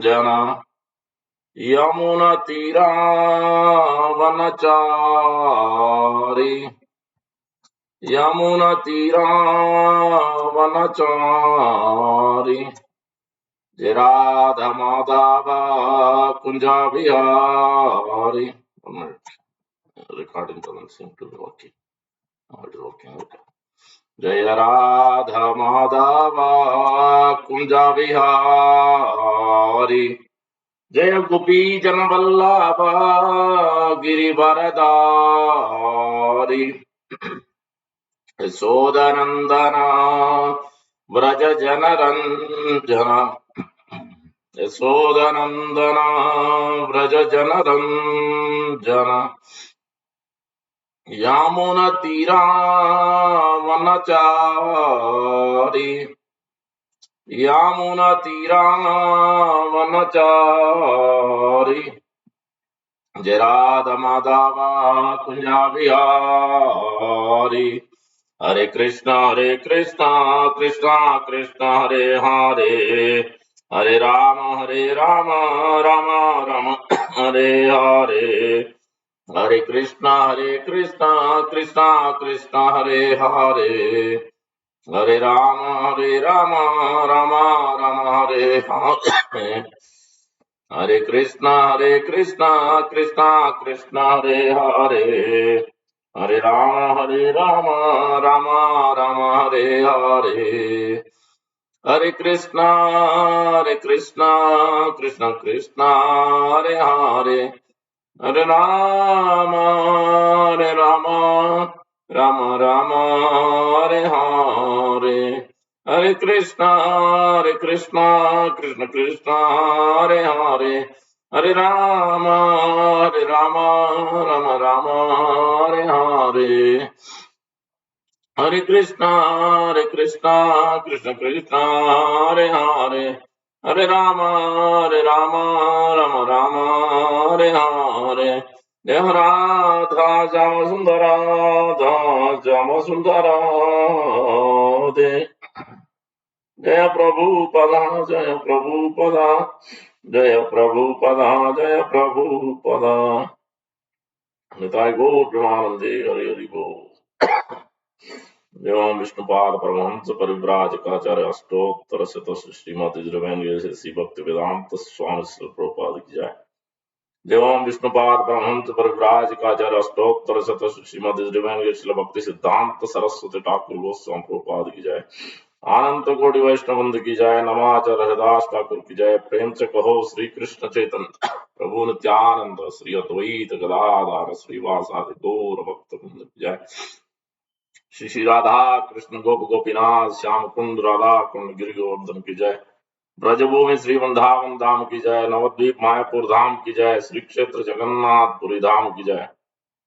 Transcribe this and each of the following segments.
जन यमुनतीरावनचारी यमुनतीरावनचारी जय राधा माधव कुंजा Bihari. Recording doesn't seem to be working. Oh, it is working. Okay. जय राधा माधव कुंजा बिहारी जय गोपी जन वल्लभ गिरिवरदारी यशोदनंदन व्रज जनरंजन यशोदनंदन व्रज जनरंजन यामुनतीरावनचारी यामुनतीरावनचारी जय राधा माधव कुंजा बिहारी हरे कृष्णा कृष्णा कृष्णा हरे हरे हरे राम राम राम हरे हरे हरे कृष्णा कृष्णा कृष्णा हरे हरे हरे राम राम राम हरे हरे हरे कृष्णा कृष्णा कृष्णा हरे हरे हरे राम राम राम हरे हरे हरे कृष्णा कृष्णा कृष्णा हरे हरे हरे राम राम हरे हरे हरे कृष्णा कृष्ण हरे हरे हरे राम राम हरे हरे हरे कृष्णा कृष्ण हरे हरे हरे राम राम हरे हरे जय राधा श्याम सुंदर राधा श्याम सुंदर दे जय प्रभु पदा जय प्रभु पदा जय प्रभु पदा जय प्रभु पदा निताय गौर प्रेमानंदे हरि हरि बोल. एवं विष्णुपाद परमहंस परिव्राजकाचार्य अष्टोत्तर शत श्रीमती श्री भक्ति वेदांत स्वामी श्री प्रभुपाद की जाए. एवं विष्णुपाद परमहंस परिव्राजकाचार्य अष्टोत्तर शत श्रीमती श्री भक्ति सिद्धांत सरस्वती ठाकुर गोस्वामी प्रभुपाद की जाए. आनंद कोटि वैष्णवंद की जाए. नमाचार्य हरिदास ठाकुर की जाए. प्रेम से कहो श्री कृष्ण चैतन्य प्रभु नित्यानंद श्री अद्वैत गदाधर श्रीवासादि गौर भक्तवृंद की जाए. श्री राधा कृष्ण गोप गोपीनाथ श्याम कुंड राधा कुंड गिरि गोवर्धन की जय. ब्रजभूमि श्री वृंदावन धाम की जय. नवद्वीप मायापुर धाम की जय. श्री क्षेत्र जगन्नाथपुरी धाम की जय.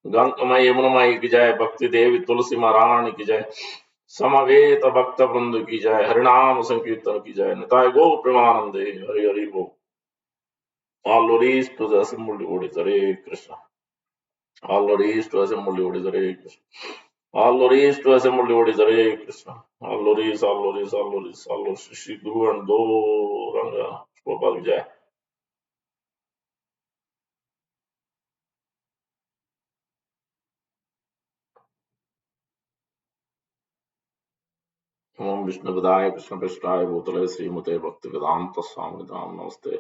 गंगमय यमुनमय की जय. भक्ति देवी तुलसी महारानी की जय. समवेत भक्त वृंद की जय. हरिनाम संकीर्तन की जय. निताय गो प्रेमानंदे हरि हरि बोल. All glories to the assembled devotees. Hare Krishna. All glories to the assembled devotees. Hare Krishna. All glories to assembled devotees. Hare Krishna. All glories, all glories, all glories, all glories. Shri Guru and Gauranga. Prabhupada ki jai. ओम विष्णु विदाय कृष्ण पृष्ठाय भूतले श्रीमते भक्ति वेदांत स्वामी नाम नमस्ते.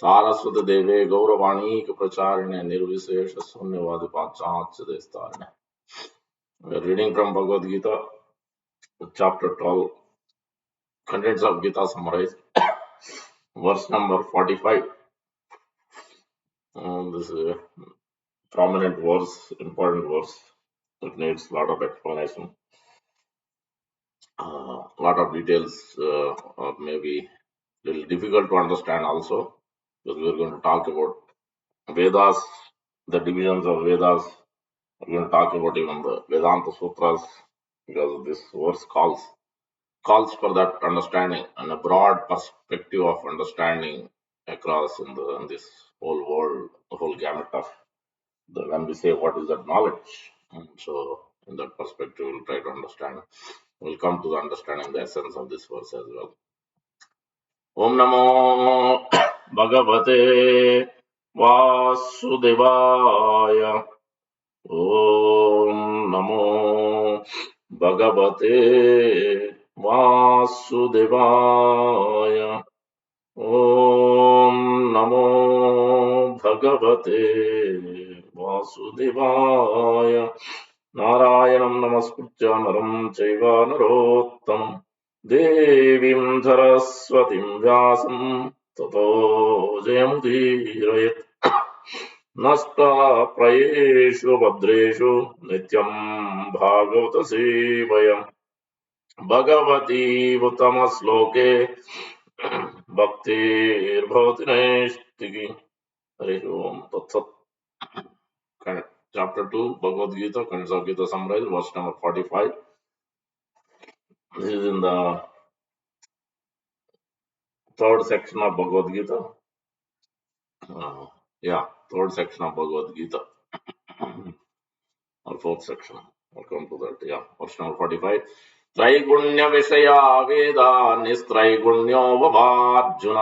सारस्वती देवे गौरवाणी प्रचारिणे निर्विशेष शून्यवादी पाश्चात्य देशतारिणे. We are reading from Bhagavad Gita, chapter 12, contents of Gita summarized, verse number 45. This is a prominent verse, important verse. It needs a lot of explanation. A lot of details may be a little difficult to understand also, because we are going to talk about Vedas, the divisions of Vedas. We are going to talk about even the Vedanta Sutras, because this verse calls for that understanding and a broad perspective of understanding across in this whole world, the whole gamut of when we say what is that knowledge. And so in that perspective, we'll try to understand. We'll come to the understanding the essence of this verse as well. Om Namo भगवते वासुदेवाय। ॐ नमो भगवते वासुदेवाय। ॐ नमो भगवते वासुदेवाय। नारायणं नमस्कृत्य नरं चैव नरोत्तमं देवीं सरस्वतीं व्यासं ततो जयमुदीरयेत्। नष्टाप्रायेषु भद्रेषु नित्यं भागवत सेवयम्। भगवती उत्तमश्लोके भक्तिर्भवति नैष्टिकी। हरि ओम तत्सत्। Chapter 2, Bhagavad Gita, Kansa Gita summarized, verse number 45. This is in the third section of Bhagavad Gita. Third section of Bhagavad Gita. Or fourth section. I'll come to that. Verse number 45. त्रैगुण्य विषया वेदा निस्त्रैगुण्यो भवार्जुन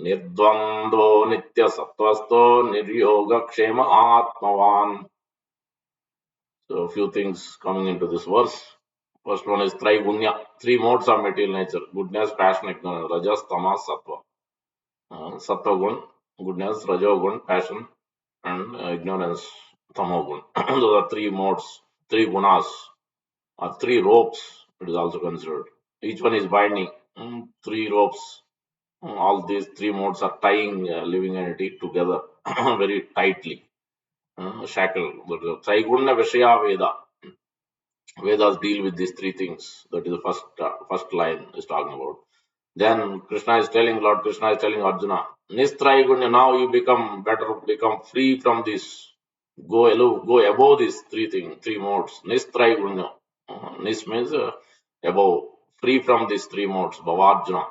निर्द्वन्द्वो नित्यसत्त्वस्थो निर्योगक्षेम आत्मवान्. So a few things coming into this verse. First one is Traigunya, three modes of material nature: goodness, passion, ignorance, rajas, tamas, sattva. Sattva gun, goodness; rajogun, passion; and ignorance, tamogun. Those are three modes, three gunas, or three ropes. It is also considered. Each one is binding. Three ropes. All these three modes are tying living entity together very tightly. Shackle. Traigunya Vishaya Veda. Vedas deal with these three things. That is the first line is talking about. Then Lord Krishna is telling Arjuna, Nistraigunya, now you become better, become free from this. Go above these three modes. Nistraigunya. Nis means above, free from these three modes. Bhavarjuna.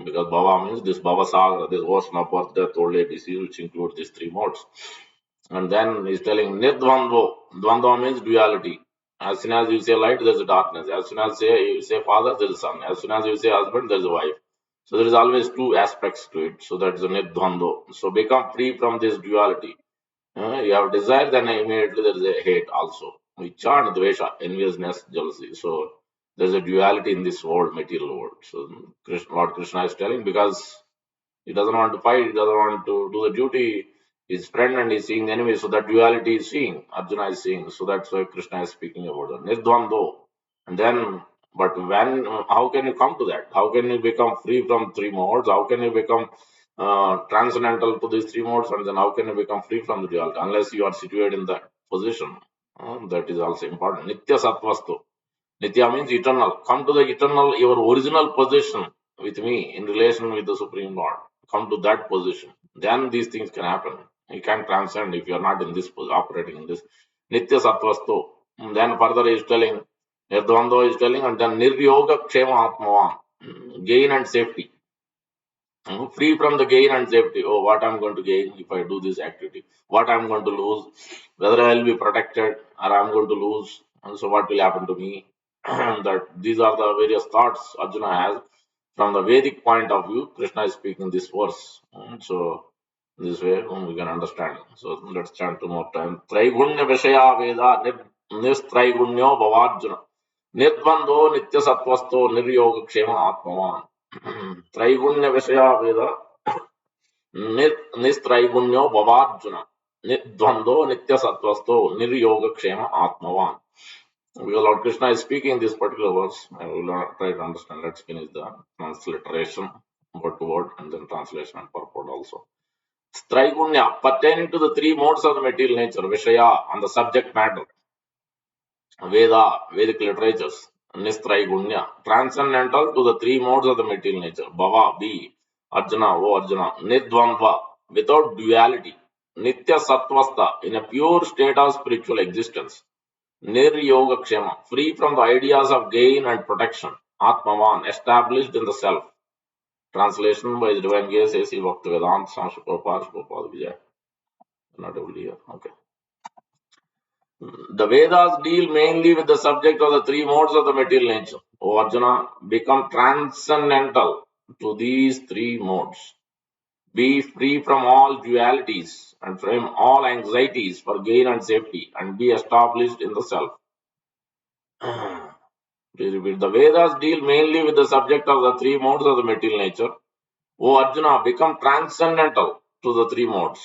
Because Bhava means this Bhava Saga, this ocean of birth, death, old age, disease, which include these three modes. And then he's telling Nirdvandvo. Dvandva means duality. As soon as you say light, there is darkness. As soon as you say father, there is son. As soon as you say husband, there is a wife. So there is always two aspects to it. So that is a Nirdvandvo. So become free from this duality. You have desire, then immediately there is a hate also. Icha and dvesha, enviousness, jealousy. So there is a duality in this world, material world. So Lord Krishna is telling, because he doesn't want to fight, he doesn't want to do the duty. His friend and he's seeing the enemy, so that duality is seeing, Arjuna is seeing. So that's why Krishna is speaking about that. Nirdvando. And then, but when, how can you come to that? How can you become free from three modes? How can you become transcendental to these three modes? And then how can you become free from the duality? Unless you are situated in that position. That is also important. Nitya Sattvastu. Nitya means eternal. Come to the eternal, your original position with me in relation with the Supreme Lord. Come to that position. Then these things can happen. You can transcend if you are not in this, operating in this. Nitya Sattvastu. Then further he is telling, Nirdvando is telling, and then Niryoga Kshema Atmavan. Gain and safety. Free from the gain and safety. Oh, what I'm going to gain if I do this activity? What I'm going to lose? Whether I will be protected or I'm going to lose. And so what will happen to me? That these are the various thoughts Arjuna has. From the Vedic point of view, Krishna is speaking this verse. So this way we can understand. So let's chant two more times. Traigunya Vishaya Veda Nistraigunyo Bhavarjuna. Nirdvando Nitya Sattvasto Niryoga Kshema Atmavan. Traigunya Vishaya Veda Nistraigunyo Bhavarjuna. Nirdvando Nitya Sattvasto Niryoga Kshema Atmavan. Because Lord Krishna is speaking this particular verse, I will try to understand. Let's finish the transliteration word to word and then translation and purport also. Traigunya, pertaining to the three modes of the material nature, Vishaya, on the subject matter, Veda, Vedic literatures, Nistraigunya, transcendental to the three modes of the material nature, Bhava, be, Arjuna, O Arjuna, Nidvandva, without duality, Nitya Sattvasta, in a pure state of spiritual existence, Niryoga Kshema, free from the ideas of gain and protection, Atmavan, established in the self. Translation by His Divine Grace, A.C. Bhaktivedanta Swami Prabhupada Vijay. Not able to hear. Okay. The Vedas deal mainly with the subject of the three modes of the material nature. O Arjuna, become transcendental to these three modes. Be free from all dualities and from all anxieties for gain and safety, and be established in the self. Please repeat. The Vedas deal mainly with the subject of the three modes of the material nature. O Arjuna, become transcendental to the three modes.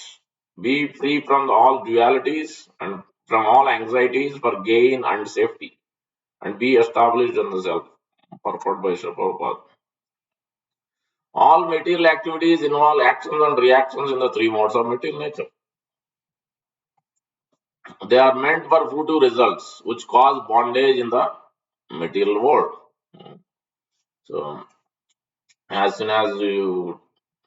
Be free from all dualities and from all anxieties for gain and safety, and be established in the self. Purport by Srila Prabhupada. All material activities involve actions and reactions in the three modes of material nature. They are meant for fruitive results, which cause bondage in the material world. So, as soon as you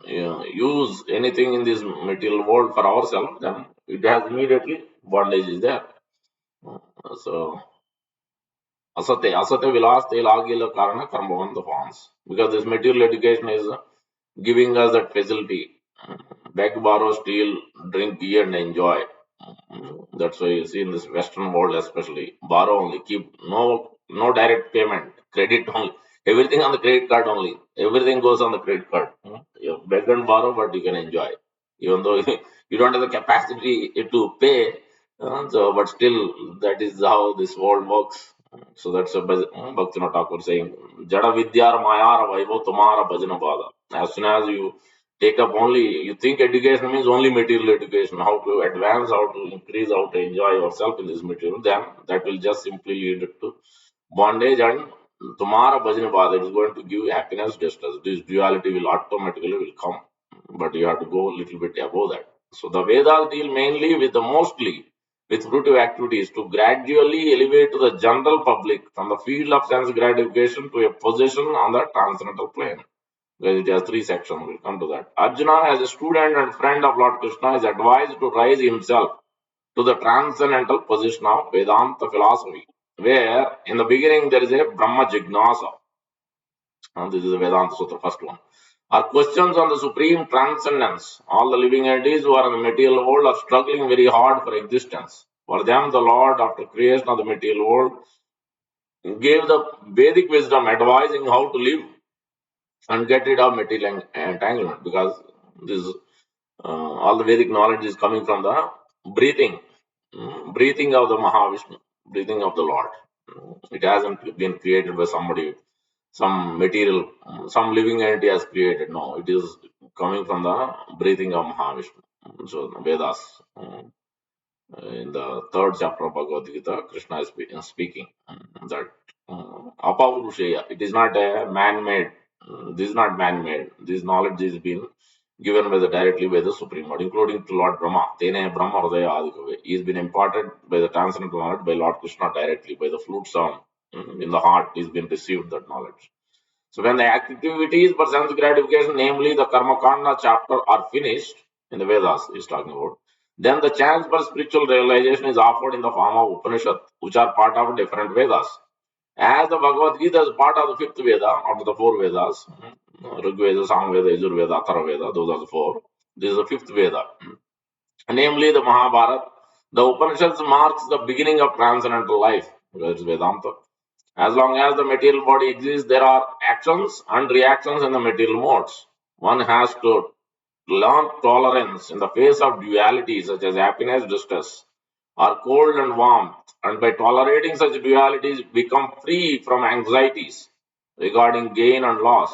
use anything in this material world for ourselves, then it has immediately bondage is there. So, asate vilas te lagila karana karmavanta forms. Because this material education is giving us that facility. Beg, borrow, steal, drink, eat, and enjoy. That's why you see in this Western world, especially, borrow only, keep no direct payment, credit only, everything on the credit card only. Everything goes on the credit card. You beg and borrow, but you can enjoy, even though you don't have the capacity to pay. But still, that is how this world works. So that's a Bhaktivinoda Thakur saying, "Jada vidyar mayara vaivo tumara bhajana bada." As soon as you take up only, you think education means only material education, how to advance, how to increase, how to enjoy yourself in this material, then that will just simply lead to bondage and tomorrow bhajan bad, it is going to give happiness, distress. This duality will automatically will come, but you have to go a little bit above that. So the Vedas deal mainly with the mostly with fruitive activities to gradually elevate to the general public from the field of sense gratification to a position on the transcendental plane. Because it has three sections. We'll come to that. Arjuna, as a student and friend of Lord Krishna, is advised to raise himself to the transcendental position of Vedanta philosophy, where in the beginning there is a Brahma Jignasa. This is the Vedanta Sutra, first one. Are questions on the supreme transcendence. All the living entities who are in the material world are struggling very hard for existence. For them, the Lord, after creation of the material world, gave the Vedic wisdom advising how to live and get rid of material entanglement, because this all the Vedic knowledge is coming from the breathing, breathing of the Mahavishnu, breathing of the Lord. It hasn't been created by somebody, some material, some living entity has created. No, it is coming from the breathing of Mahavishnu. So Vedas. In the third chapter of Bhagavad Gita, Krishna is speaking that Apavurusheya, it is not a man-made, this is not man-made. This knowledge is being given by directly by the Supreme Lord, including to Lord Brahma. Tene Brahma Hridaya Adikave. He has been imparted by the transcendental knowledge by Lord Krishna directly, by the flute sound in the heart, he has been received that knowledge. So when the activities for sense gratification, namely the Karma Kanda chapter, are finished in the Vedas, is talking about, then the chance for spiritual realization is offered in the form of Upanishad, which are part of different Vedas. As the Bhagavad Gita is part of the fifth Veda, out of the four Vedas, Rig Veda, Samveda, Yajur Veda, Athara Veda, those are the four. This is the fifth Veda, namely the Mahabharata. The Upanishads marks the beginning of transcendental life, because it's Vedanta. As long as the material body exists, there are actions and reactions in the material modes. One has to learn tolerance in the face of duality, such as happiness, distress, or cold and warmth, and by tolerating such dualities, become free from anxieties regarding gain and loss.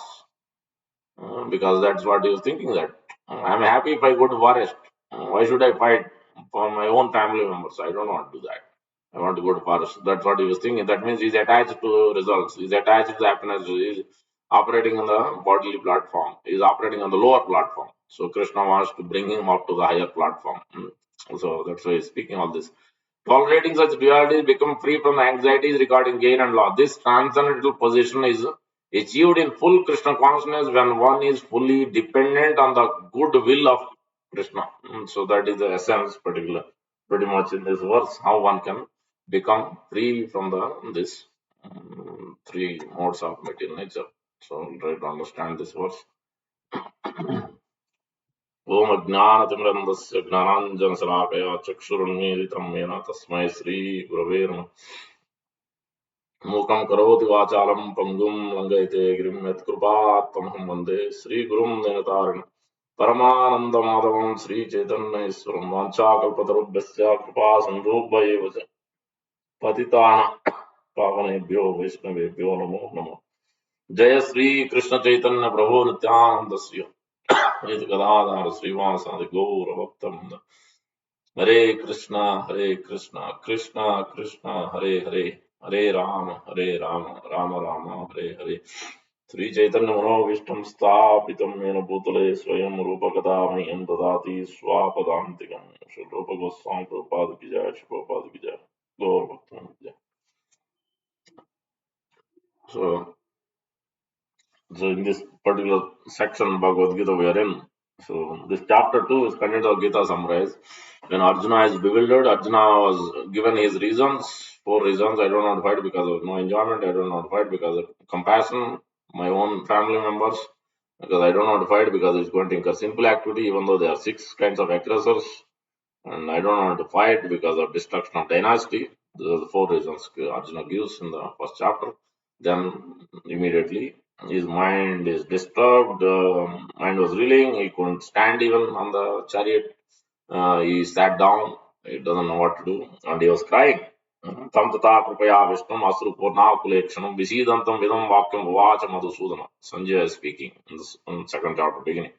Because that's what he was thinking, that I'm happy if I go to forest. Why should I fight for my own family members? I don't want to do that. I want to go to forest. That's what he was thinking. That means he's attached to results. He's attached to happiness. He's operating on the bodily platform. He's operating on the lower platform. So Krishna wants to bring him up to the higher platform. So that's why he's speaking all this. Tolerating such dualities, become free from anxieties regarding gain and loss. This transcendental position is achieved in full Krishna consciousness when one is fully dependent on the good will of Krishna. So that is the essence, pretty much in this verse, how one can become free from this three modes of material nature. So try to understand this verse. ओम अज्ञानतिमिरन्धस्य ज्ञानाञ्जनशलाकया चक्षुरुन्मीलितं येन तस्मै श्रीगुरवे नमः मूकं करोति वाचालं पङ्गुं लङ्घयते गिरिं यत्कृपात्तमहं वन्दे श्रीगुरुं दीनतारिणम् Paramananda Madhavam Sri Chaitanya Iswaram Vanchakalpatarubhyasya Kripa Sandhubhayeva Cha Patitana Pavanebhyo Vaishnavebhyo Namo Namo Jaya Sri Krishna Chaitanya Prabhu Nityananda Sri Advaita Gadadhara Srivasadi Gaura Bhaktam Hare Krishna, Krishna Krishna, Hare Hare, Hare Rama, Rama Rama, Hare Hare. Sri Chaitanya Manobishtam Sthapitam Yena Bhutale Swayam Rupa Kadami Dadati Swapadantikam. Shri Rupa Goswami Prabhupada Ki Jai, Shri Prabhupada Ki Jai. Gaur Bhaktam Ki Jai. So, so in this particular section Bhagavad Gita we are in, so this chapter 2 is content of Gita summarized. When Arjuna is bewildered, Arjuna was given his reasons, 4 reasons. I do not fight because of no enjoyment, I do not fight because of compassion, my own family members, because I do not fight because it's going to incur simple activity, even though there are 6 kinds of aggressors, and I don't want to fight because of destruction of dynasty. Those are the 4 reasons Arjuna gives in the first chapter. Then immediately his mind is disturbed, mind was reeling, he couldn't stand even on the chariot. He sat down, he doesn't know what to do, and he was crying. Tam tata kripaya Vishnum asru purnakule visidantam vidam vakyam vacha madhusudana. Sanjay is speaking in the second chapter beginning.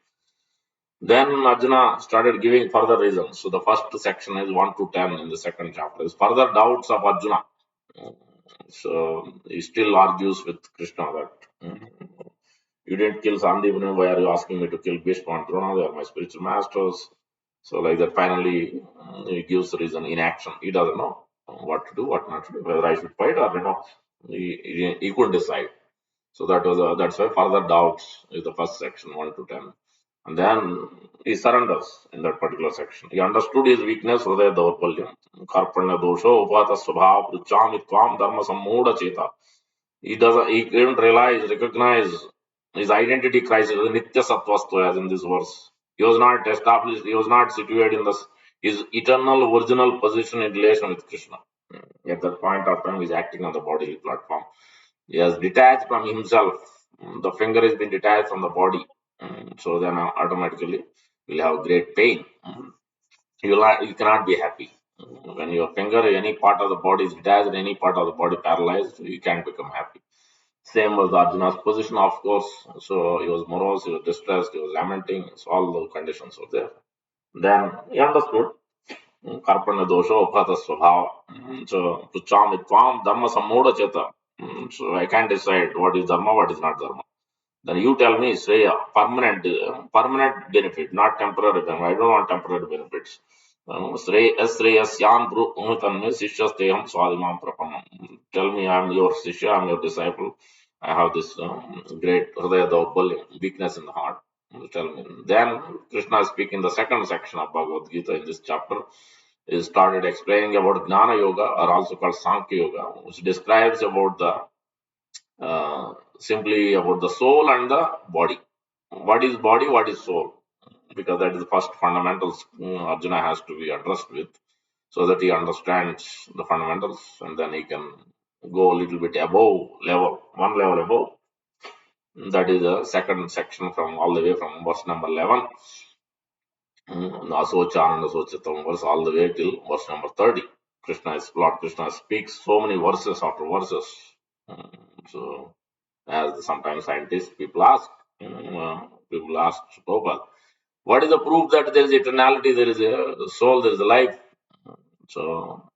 Then Arjuna started giving further reasons. So the first section is 1 to 10 in the second chapter is further doubts of Arjuna. So he still argues with Krishna that you didn't kill Sandipani, why are you asking me to kill Bhishma and Drona? They are my spiritual masters. So like that, finally he gives the reason in action. He doesn't know what to do, what not to do, whether I should fight or not. He couldn't decide. So that's why further doubts is the first section 1 to 10. And then he surrenders in that particular section. He understood his weakness, Hridaya Daurpalyam, Karpanya Dosho, Upata Swabhav, Ruchamitvam, Dharma Sammoda Cheta. He couldn't recognize his identity crisis, the Nitya Sattvastu, as in this verse. He was not established, he was not situated in his eternal original position in relation with Krishna. At that point of time, he's acting on the bodily platform. He has detached from himself. The finger has been detached from the body. So then automatically you'll have great pain. You cannot be happy. When your finger, any part of the body is detached, any part of the body paralyzed, you can't become happy. Same was Arjuna's position, of course. So he was morose, he was distressed, he was lamenting. So all the conditions were there. Then he understood. Karpanya dosho uphata swabhava. So puchamitvam dharma sammoda cheta. So I can't decide what is dharma, what is not dharma. Then you tell me, Shreya, permanent benefit, not temporary benefit. I don't want temporary benefits. Shreyasyan Tanme Sishyasteham Swadimam Prapamam. Tell me, I'm your Sishya, I'm your disciple. I have this great Hridaya Daurbalyam, weakness in the heart. Tell me. Then Krishna is speaking the second section of Bhagavad Gita in this chapter. He started explaining about Jnana Yoga, or also called Sankhya Yoga, which describes about simply about the soul and the body. What is body? What is soul? Because that is the first fundamentals Arjuna has to be addressed with, so that he understands the fundamentals, and then he can go a little bit above level, one level above. That is the second section from all the way from verse number 11. Asochananda Sochatam verse all the way till verse number 30. Lord Krishna speaks so many verses after verses. So as sometimes scientists, people ask Prabhupada, what is the proof that there is eternality, there is a soul, there is a life? So,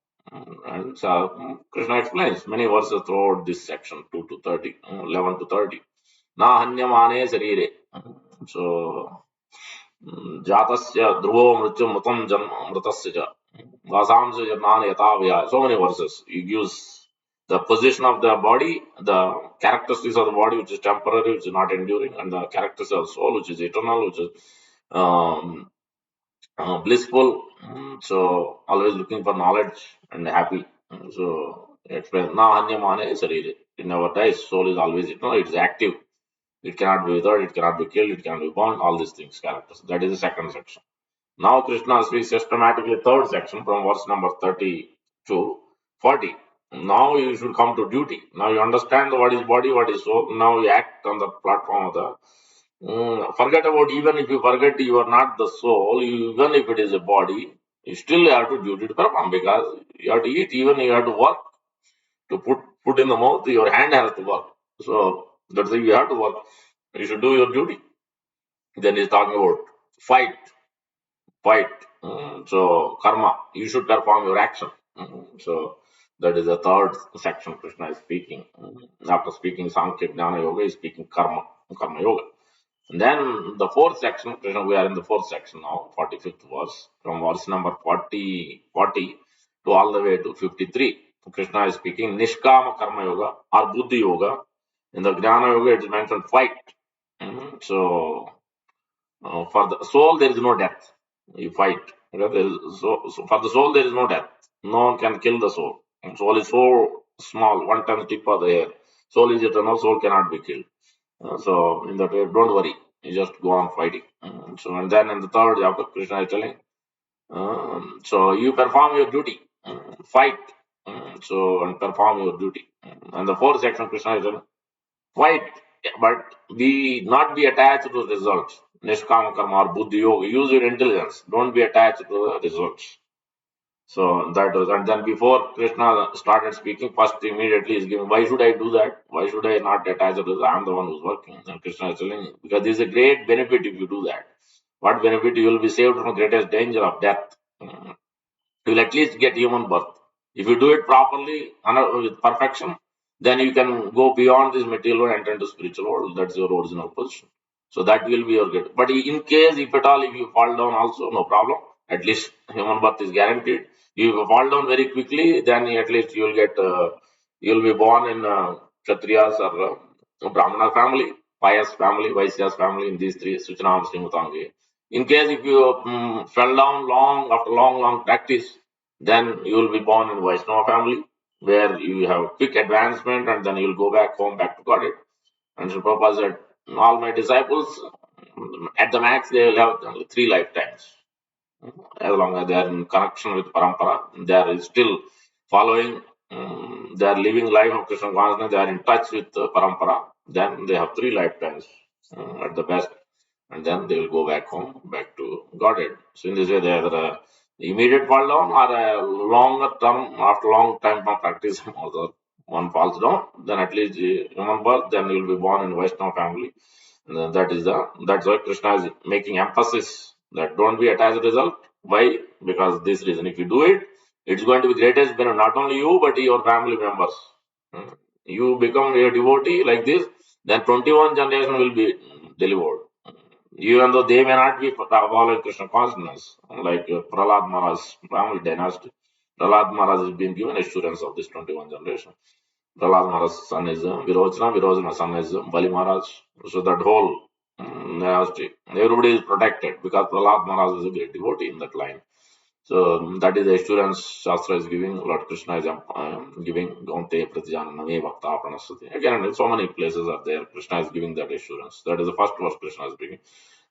and so Krishna explains many verses throughout this section, 2 to 30, 11 to 30. Na hanyamane sarire. So, jatasya dhruvo mrityum mutam janma mritasya ja. Vasamsa janmana yatavya. So many verses. He gives the position of the body, the characteristics of the body, which is temporary, which is not enduring, and the characteristics of the soul, which is eternal, which is blissful. So always looking for knowledge and happy. So explain. Na hanyamane sarire. It never dies. Soul is always eternal. It is active. It cannot be withered. It cannot be killed. It cannot be born. All these things, characters. That is the second section. Now Krishna speaks systematically third section from verse number 30 to 40. Now you should come to duty. Now you understand what is body, what is soul. Now you act on the platform of the Forget about, even if you forget you are not the soul, even if it is a body, you still have to duty to perform, because you have to eat, even you have to work to put in the mouth, your hand has to work. So that's why you have to work. You should do your duty. Then he's talking about fight, fight. So karma, you should perform your action. So that is the third section Krishna is speaking. After speaking Sankhya Jnana Yoga, he's speaking karma yoga. And then the fourth section, Krishna, we are in the fourth section now, 45th verse, from verse number 40 to all the way to 53. Krishna is speaking Nishkama Karma Yoga or Buddhi Yoga. In the Jnana Yoga, it is mentioned fight. So for the soul, there is no death. You fight. Okay? So for the soul, there is no death. No one can kill the soul. Soul is so small, one time tip of the hair. Soul is eternal, soul cannot be killed. So in that way, don't worry. You just go on fighting. So and then in the third chapter, Krishna is telling, so you perform your duty, fight. So and perform your duty. And the fourth section, Krishna is telling, fight, but not be attached to the results. Nishkam karma or buddhi yoga. Use your intelligence. Don't be attached to the results. So that was, and then before Krishna started speaking, first immediately is giving, why should I do that? Why should I not attach it? I am the one who's working. And Krishna is telling, because there is a great benefit if you do that. What benefit? You will be saved from the greatest danger of death. You will at least get human birth. If you do it properly, with perfection, then you can go beyond this material world and enter into spiritual world. That's your original position. So that will be your good. But in case, if at all, if you fall down also, no problem. At least human birth is guaranteed. If you fall down very quickly, then at least you will get, you will be born in Kshatriyas or Brahmana family, pious family, Vaisya's family, in these three, Suchanam, Srimutangi. In case if you fell down after long practice, then you will be born in Vaishnava family, where you have quick advancement, and then you will go back home, back to Godhead. And Sri Prabhupada said, all my disciples, at the max, they will have only 3 lifetimes. As long as they are in connection with Parampara, they are still following, they are living life of Krishna consciousness, they are in touch with Parampara, then they have 3 lifetimes at the best, and then they will go back home, back to Godhead. So in this way, they are immediate fall down or a longer term, after long time of practice, or one falls down, then at least human birth, then you will be born in Vaishnava family. And then that's why Krishna is making emphasis that don't be attached result. Why? Because this reason. If you do it, it's going to be greatest benefit, not only you, but your family members. Hmm. You become a devotee like this, then 21 generation will be delivered. Even though they may not be following Krishna consciousness, like Prahlad Maharaj's family dynasty. Prahlad Maharaj has been given assurance of this 21 generation. Prahlad Maharaj's son is Virojana's son is Bali Maharaj. So that whole dynasty, everybody is protected because Prahlad Maharaj is a great devotee in that line. So that is the assurance Shastra is giving, Lord Krishna is giving, Gaunte Pratijana Bhakta Pranasati. Again, so many places are there, Krishna is giving that assurance. That is the first verse Krishna is bringing.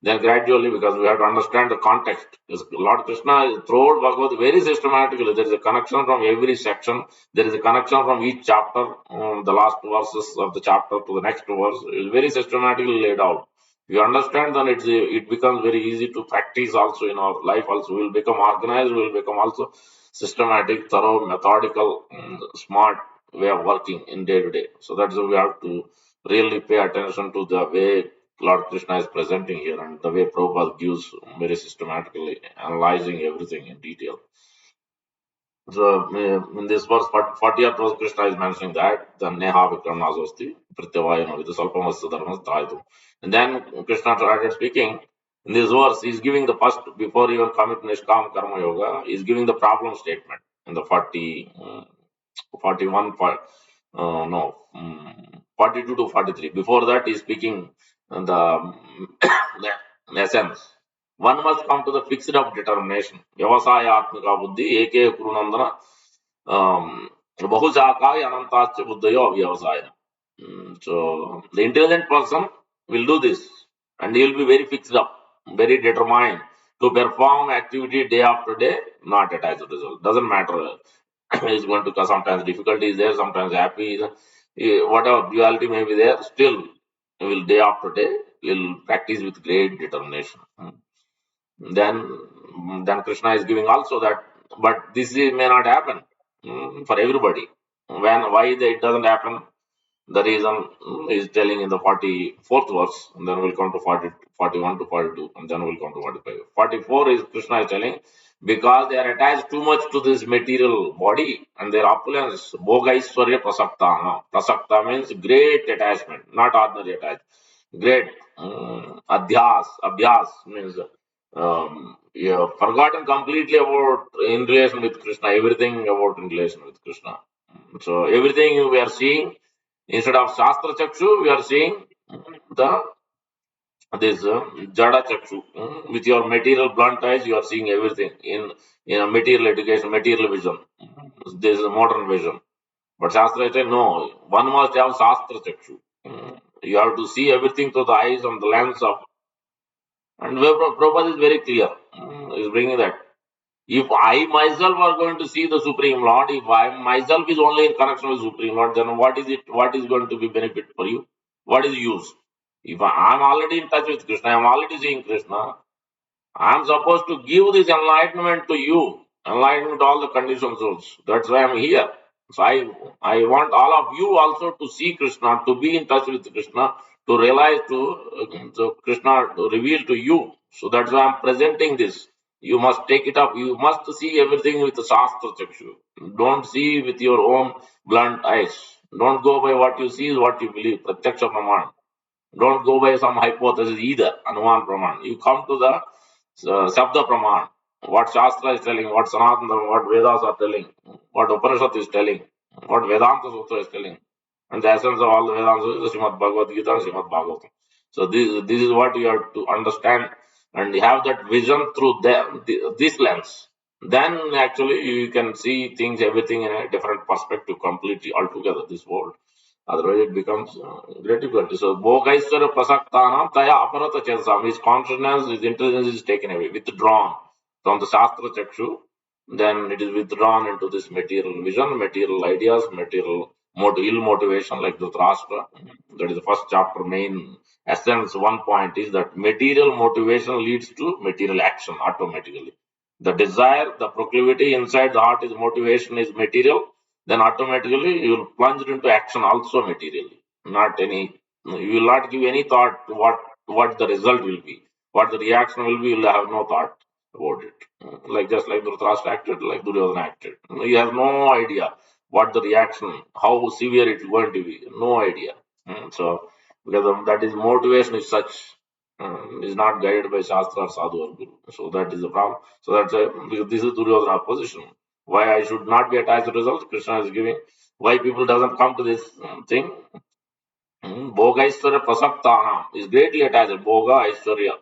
Then gradually, because we have to understand the context, Lord Krishna is throughout Bhagavad very systematically. There is a connection from every section. There is a connection from each chapter, the last verses of the chapter to the next verse. It is very systematically laid out. If you understand, then it becomes very easy to practice also in our life. Also, we will become organized. We will become also systematic, thorough, methodical, smart way of working in day to day. So that's why we have to really pay attention to the way Lord Krishna is presenting here and the way Prabhupada gives very systematically, analyzing everything in detail. So in this verse, 40th verse, Krishna is mentioning that the Neha Vikramnazosti, Pratyavayana, with the Salpamasya Dharmas Trayatu. And then Krishna started speaking. In this verse, he's giving the first, before even coming to Nishkam Karma Yoga, he's giving the problem statement in the 41, no, 42 to 43. Before that, he's speaking the, the essence. One must come to the fixed of determination. Vyavasayatmika buddhi, eke kurunandana, bahushakai anantasya buddhayo vyavasayana. So, the intelligent person will do this and he will be very fixed up, very determined to perform activity day after day, not attached to result. Doesn't matter. It's going to cause sometimes difficulty is there, sometimes happy, whatever duality may be there, still he will day after day will practice with great determination. Then Krishna is giving also that, but may not happen for everybody. It doesn't happen? The reason is telling in the 44th verse, and then we'll come to 40, 41 to 42, and then we'll come to 45. 44 is Krishna is telling, because they are attached too much to this material body and their opulence. Bhogaiswarya prasakta. Prasakta means great attachment, not ordinary attachment. Great. Abhyas means you have forgotten completely about in relation with Krishna, everything about in relation with Krishna. So everything we are seeing, instead of Shastra Chakshu, we are seeing the this Jada Chakshu. With your material blunt eyes, you are seeing everything in a material education, material vision. This is a modern vision. But Shastra said, no, one must have Shastra Chakshu. You have to see everything through the eyes and the lens of. And Prabhupada is very clear. Is bringing that. If I myself are going to see the Supreme Lord, if I myself is only in connection with Supreme Lord, then what is it? What is going to be benefit for you? What is use? If I am already in touch with Krishna, I am already seeing Krishna, I am supposed to give this enlightenment to you, enlightenment to all the conditioned souls. That's why I am here. So I want all of you also to see Krishna, to be in touch with Krishna, to realize to Krishna to reveal to you. So that's why I'm presenting this. You must take it up. You must see everything with the Shastra Chakshu. Don't see with your own blunt eyes. Don't go by what you see is what you believe. Pratyaksha Praman. Don't go by some hypothesis either. Anuman Praman. You come to the Sabda Praman. What Shastra is telling, what Sanatana, what Vedas are telling, what Upanishad is telling, what Vedanta Sutra is telling. And the essence of all the Vedanta is the Srimad Bhagavad Gita and Srimad Bhagavatam. So this is what you have to understand and you have that vision through this lens. Then actually you can see things, everything in a different perspective completely altogether, this world. Otherwise, it becomes great difficulty. So, Bhogaiswara Prasaktanam Taya Aparata Chensam. His consciousness, his intelligence is taken away, withdrawn from the Shastra Chakshu. Then it is withdrawn into this material vision, material ideas, material ill motivation like Dhritarashtra. That is the first chapter, main essence. One point is that material motivation leads to material action automatically. The desire, the proclivity inside the heart is motivation, is material, then automatically you will plunge into action also materially. Not any, you will not give any thought what the result will be, what the reaction will be. You will have no thought about it. Like just like Dhritarashtra acted, like Duryodhana acted. You have no idea what the reaction, how severe it is going to be. No idea. So because of that is motivation is such is not guided by Shastra or Sadhu or Guru. So that is the problem. So that's because this is Duryodhana position. Why I should not be attached to results, Krishna is giving. Why people doesn't come to this thing? Bhoga Aishwarya Prasaktanam is greatly attached. Bhoga Aishwarya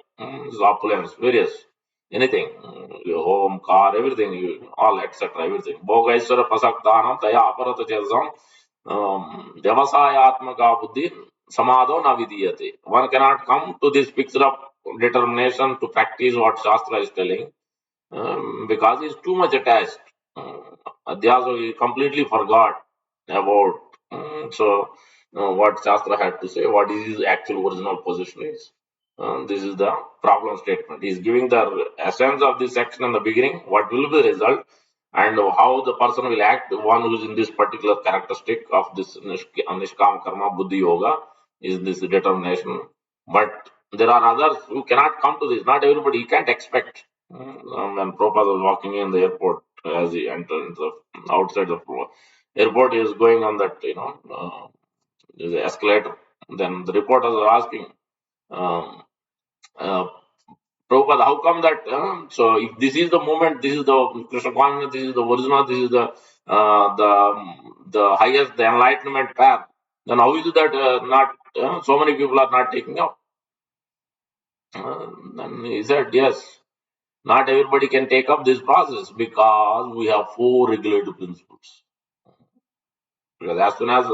is opulence, various, anything, your home, car, everything, all etc. Everything. Bhoga Aishwarya Prasaktanam Taya Aparata Chelsam Devasayatmaka Buddhi Samadho Navidiyate. One cannot come to this picture of determination to practice what Shastra is telling because he's too much attached. Adhyasa, he completely forgot about. What Shastra had to say, what is his actual original position is. This is the problem statement. He is giving the essence of this section in the beginning, what will be the result, and how the person will act. One who is in this particular characteristic of this Nishkam Karma Buddhi Yoga is this determination. But there are others who cannot come to this. Not everybody, you can't expect. When Prabhupada was walking in the airport, as he entered outside the airport, he is going on that, there's an escalator. Then the reporters are asking, um, uh, Prabhupada, how come that? So if this is the moment, this is the Krishna consciousness, this is the original, this is the highest, the enlightenment path, then how is it that not so many people are not taking up? Then he said, yes. Not everybody can take up this process because we have four regulative principles. Because as soon as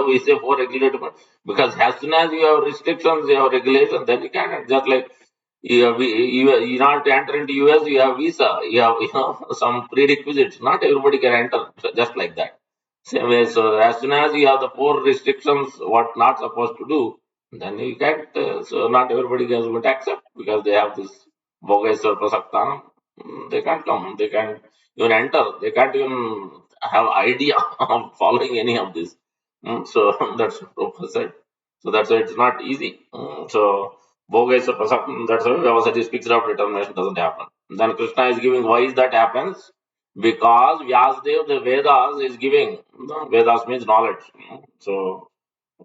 we say four regulative, because as soon as you have restrictions, you have regulations, then you cannot. Just like you not to enter into US, you have visa, you have some prerequisites. Not everybody can enter just like that. Same way, so as soon as you have the four restrictions, what not supposed to do, then you can't, so not everybody is going to accept because they have this Bhogeshwar Prasaktanam. They can't come, they can't even enter, they can't even have idea of following any of this. So that's what Prabhupada said. So that's why it's not easy. So Bhogeshwar Prasaktanam, that's why Vyavasati speaks of determination doesn't happen. Then Krishna is giving why is that happens? Because Vyasdev, the Vedas, is giving. Vedas means knowledge. So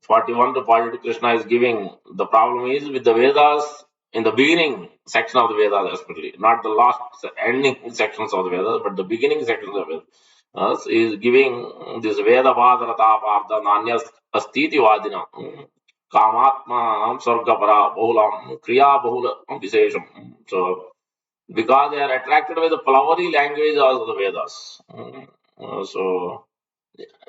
41 to 42 Krishna is giving. The problem is with the Vedas in the beginning section of the Vedas, especially not the last ending sections of the Vedas, but the beginning sections of the Vedas. Is giving this Veda Vadarata Partha Nanyas Astiti Vadina Kamatma Sargapara Bahulam Kriya Bahula Visesham. So because they are attracted by the flowery language of the Vedas. So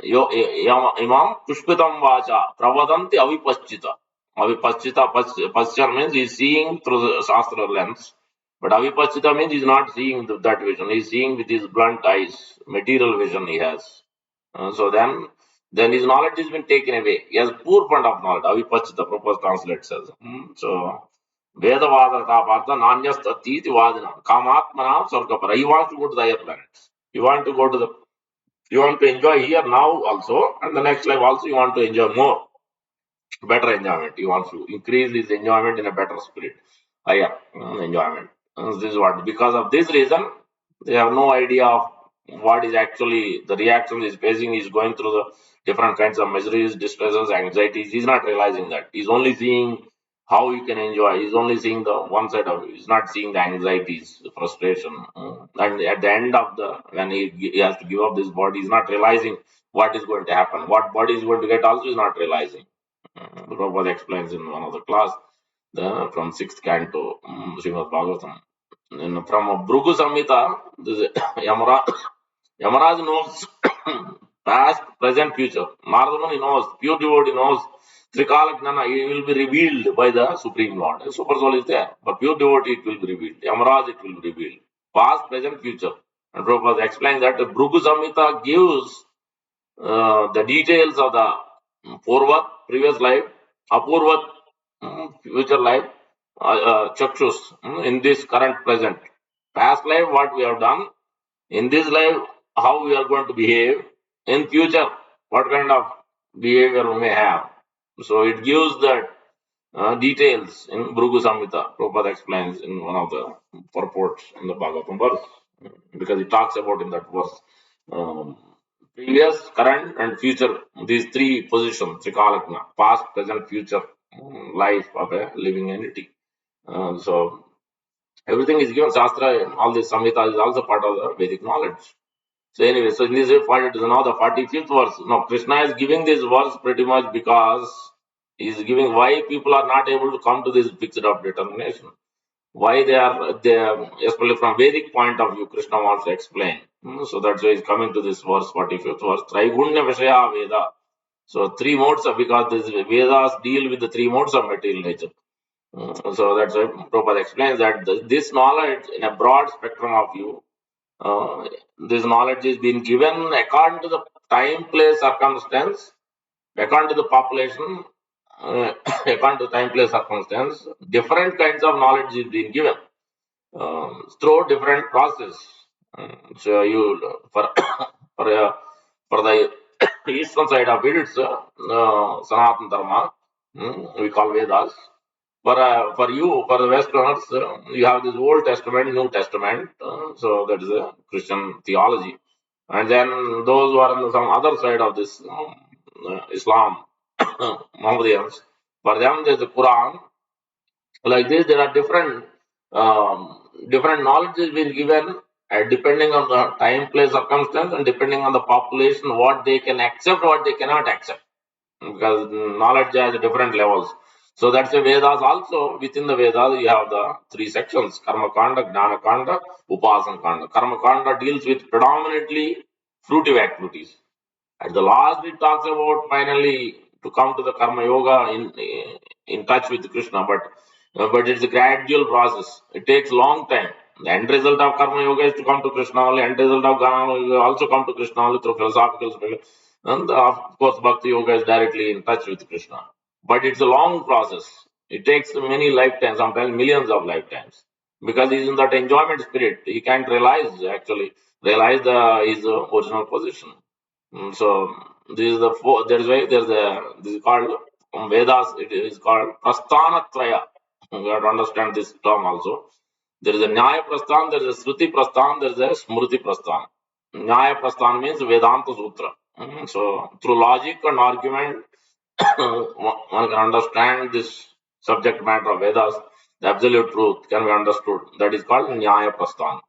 imam pushpitam vacha pravadanti avipachita. Avipachita, paschita means he is seeing through the Shastra lens. But avipachita means he is not seeing that vision. He is seeing with his blunt eyes, material vision he has. Then his knowledge has been taken away. He has poor fund of knowledge. Avipachita, proper translate says. So Vedavada Partha Nanyas Tatiti Vadina. Kamatmanam Sargapara. He wants to go to the higher planets. He wants to go to the you want to enjoy here now also, and the next life also you want to enjoy more, better enjoyment. You want to increase this enjoyment in a better spirit, higher enjoyment. This is what because of this reason they have no idea of what is actually the reaction is facing. Is going through the different kinds of miseries, distresses, anxieties. He's not realizing that. He's only seeing how you can enjoy. He's only seeing the one side of it. He's not seeing the anxieties, the frustration. And at the end of the when he has to give up this body, he's not realizing what is going to happen. What body is going to get also is not realizing. Prabhupada explains in one of the class from sixth canto, Srimad Bhagavatam. And from Bhrugu Samhita, this Yamaraj knows past, present, future. Nardamani knows, pure devotee knows, Trikala Gnana, he will be revealed by the Supreme Lord. The Super Soul is there, but pure devotee it will be revealed. Yamaraj it will be revealed. Past, present, future. And Prabhupada explains that the Bhrugu Samhita gives the details of the Purvat, previous life, Apurvat, future life, Chakshus, in this current present. Past life, what we have done, in this life, how we are going to behave, in future, what kind of behavior we may have. So it gives the details in Bhrugu Samhita. Prabhupada explains in one of the purports in the Bhagavatam verse, because he talks about in that verse. Um, Previous, current, and future, these three positions, Trikalagna, past, present, future life of a living entity. So everything is given. Shastra, all this Samhita is also part of the Vedic knowledge. So anyway, so in this way, it is now the 45th verse. Now Krishna is giving this verse pretty much because he is giving why people are not able to come to this fixed of determination. Why they are, especially from Vedic point of view, Krishna wants to explain. So that's why he's coming to this verse, 45th verse. Traigunya Vishaya Veda. So three modes of, because these Vedas deal with the three modes of material nature. So that's why Prabhupada explains that this knowledge in a broad spectrum of view, this knowledge is being given according to the time, place, circumstance, according to the population, according to time, place, circumstance. Different kinds of knowledge is being given through different process. So you for for for the eastern side of it, it's Sanatana Dharma. We call Vedas. For you, for the Westerners, you have this Old Testament, New Testament. So that is a Christian theology. And then those who are on some other side of this Islam, Mohammedans, for them there's the Quran. Like this, there are different knowledge is being given depending on the time, place, circumstance, and depending on the population, what they can accept, what they cannot accept, because knowledge has different levels. So that's the Vedas also. Within the Vedas, you have the three sections: Karma Kanda, Jnana Kanda, Upasana Kanda. Karma Kanda deals with predominantly fruitive activities. At the last, it talks about finally to come to the Karma Yoga in touch with Krishna, but it's a gradual process. It takes long time. The end result of Karma Yoga is to come to Krishna only. End result of Karma Yoga also come to Krishna only through philosophical. And of course, Bhakti Yoga is directly in touch with Krishna. but it's a long process. It takes many lifetimes, sometimes millions of lifetimes, because he's in that enjoyment spirit. He can't realize his original position. So this is the four, there is why there's a this is called Vedas. It is called Prasthanatraya. You have to understand this term also. There is a Nyaya Prasthan, there is a Shruti Prasthan, there is a Smriti Prasthan. Nyaya Prasthan means Vedanta Sutra. So through logic and argument, one can understand this subject matter of Vedas. The absolute truth can be understood. That is called Nyaya Prasthan.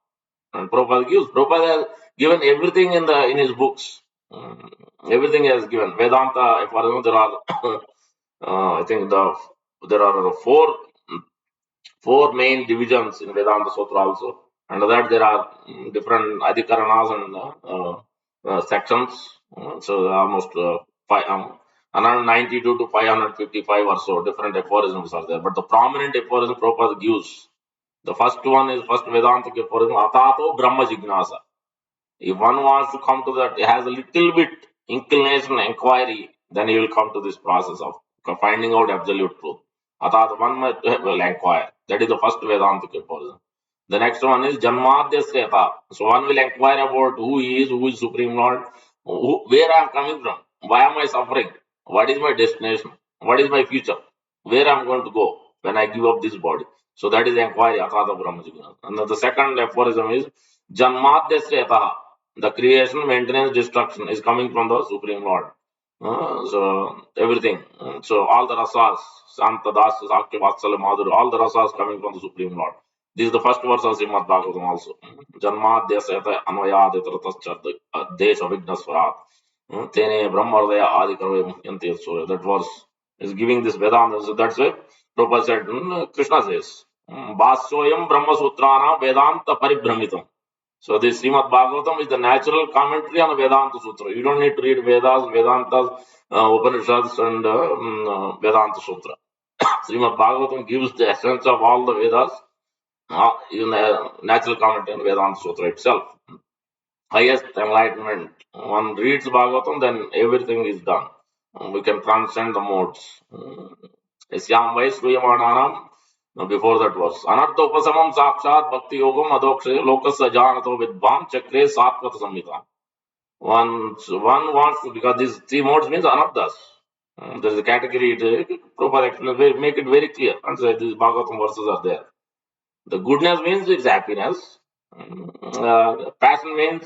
And Prabhupada has given everything in his books. Everything he has given. Vedanta, for example, there are I think there are four main divisions in Vedanta Sutra also. Under that there are different adhikaranas and sections. So almost 192 to 555 or so different aphorisms are there. But the prominent aphorism Prabhupada gives, the first one is first Vedantic aphorism, Atato Brahma Jignasa. If one wants to come to that, has a little bit inclination, inquiry, then he will come to this process of finding out absolute truth. Atat one will inquire. That is the first Vedantic aphorism. The next one is Janmadya Sreta. So one will inquire about who is Supreme Lord, where I am coming from, why am I suffering, what is my destination, what is my future, where I am going to go when I give up this body. So that is the inquiry, Atata Brahma Jignana. And the second aphorism is Janmadya Sreta. The creation, maintenance, destruction is coming from the Supreme Lord. So everything. So all the rasas, Santa Das, Sakya Vatsala Madhuri, all the rasas coming from the Supreme Lord. This is the first verse of Srimad Bhagavatam also. Janmadya Seta Anvayaditratascha Desha Vignaswarat. Tene Brahmardaya Adikarve Muhyanti Surya. That verse is giving this Vedanta. So that's why Prabhupada said, Krishna says, Bhasoyam Brahma Sutrana Vedanta Paribhramitam. So this Srimad Bhagavatam is the natural commentary on the Vedanta Sutra. You don't need to read Vedas, Vedantas, Upanishads, and Vedanta Sutra. Srimad Bhagavatam gives the essence of all the Vedas in a natural commentary on Vedanta Sutra itself. Highest enlightenment. One reads Bhagavatam, then everything is done. We can transcend the modes. Yasyam vai sruyamananam. Before that was Anartha Upasamam Sakshat Bhakti Yogam Adokshe Lokasya Janato Vidvam Chakre Satvat Samhita. One wants to, because these three modes means anarthas. There is a category, Prabhupada explains, make it very clear. And so these Bhagavatam verses are there. The goodness means it's happiness. Passion means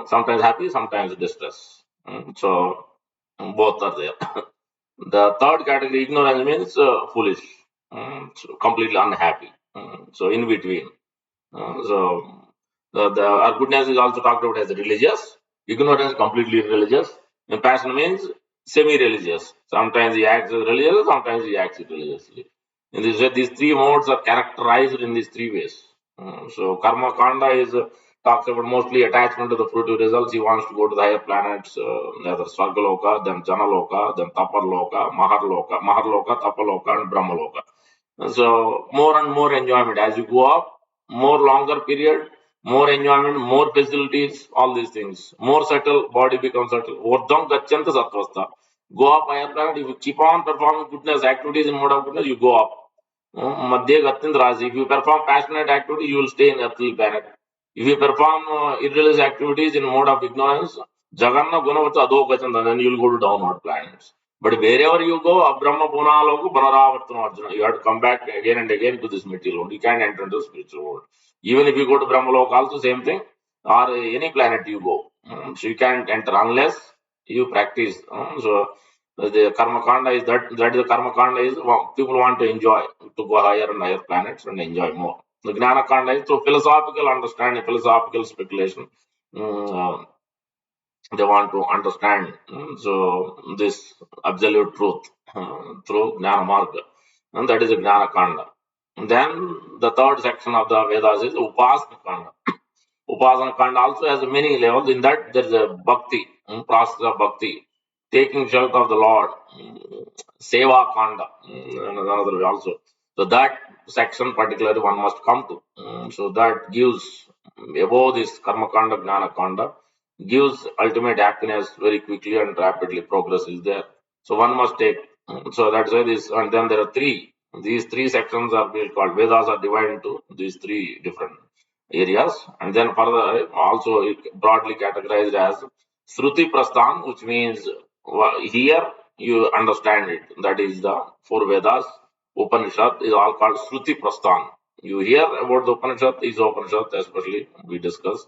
sometimes happy, sometimes distress. So both are there. The third category, ignorance, means foolish, so completely unhappy. So in between. So our goodness is also talked about as religious. Ignorance completely religious. And passion means semi-religious. Sometimes he acts as religious, sometimes he acts religiously. In this way, these three modes are characterized in these three ways. So karma kanda is talks about mostly attachment to the fruitive results. He wants to go to the higher planets, either Svargaloka, then Janaloka, then Taparloka, Maharloka, Tapaloka, and Brahmaloka. So more and more enjoyment as you go up, more longer period, more enjoyment, more facilities, all these things. More subtle, body becomes subtle. Urdhvam gacchanta sattvastha. Go up higher planet. If you keep on performing goodness activities in mode of goodness, you go up. Madhya gatyant rasi. If you perform passionate activity, you will stay in earthly planet. If you perform irreligious activities in mode of ignorance, jaganna gunavata adho gacchanta, then you will go to downward planets. But wherever you go, Abrahma Punaloku Panaravartana Arjuna, you have to come back again and again to this material world. You can't enter into the spiritual world. Even if you go to Brahmaloka, also same thing, or any planet you go. So you can't enter unless you practice. So the karma kanda is that is the karma kanda is people want to enjoy, to go higher and higher planets and enjoy more. The gnana kanda is through philosophical understanding, philosophical speculation. Mm, they want to understand so this absolute truth through Jnana Marga, and that is a Jnana Kanda. And then the third section of the Vedas is Upasana Kanda. Upasana Kanda also has many levels. In that, there is a bhakti, process of bhakti, taking shelter of the Lord, Seva Kanda, and another way also. So that section particularly one must come to. So that gives above this Karma Kanda, Jnana Kanda, gives ultimate happiness very quickly and rapidly. Progress is there. So one must take. So that's why this, and then there are three. These three sections are being called Vedas are divided into these three different areas, and then further also broadly categorized as Shruti Prasthan, which means here you understand it. That is the four Vedas. Upanishad is all called Shruti Prasthan. You hear about the Upanishad, is Upanishad especially we discuss.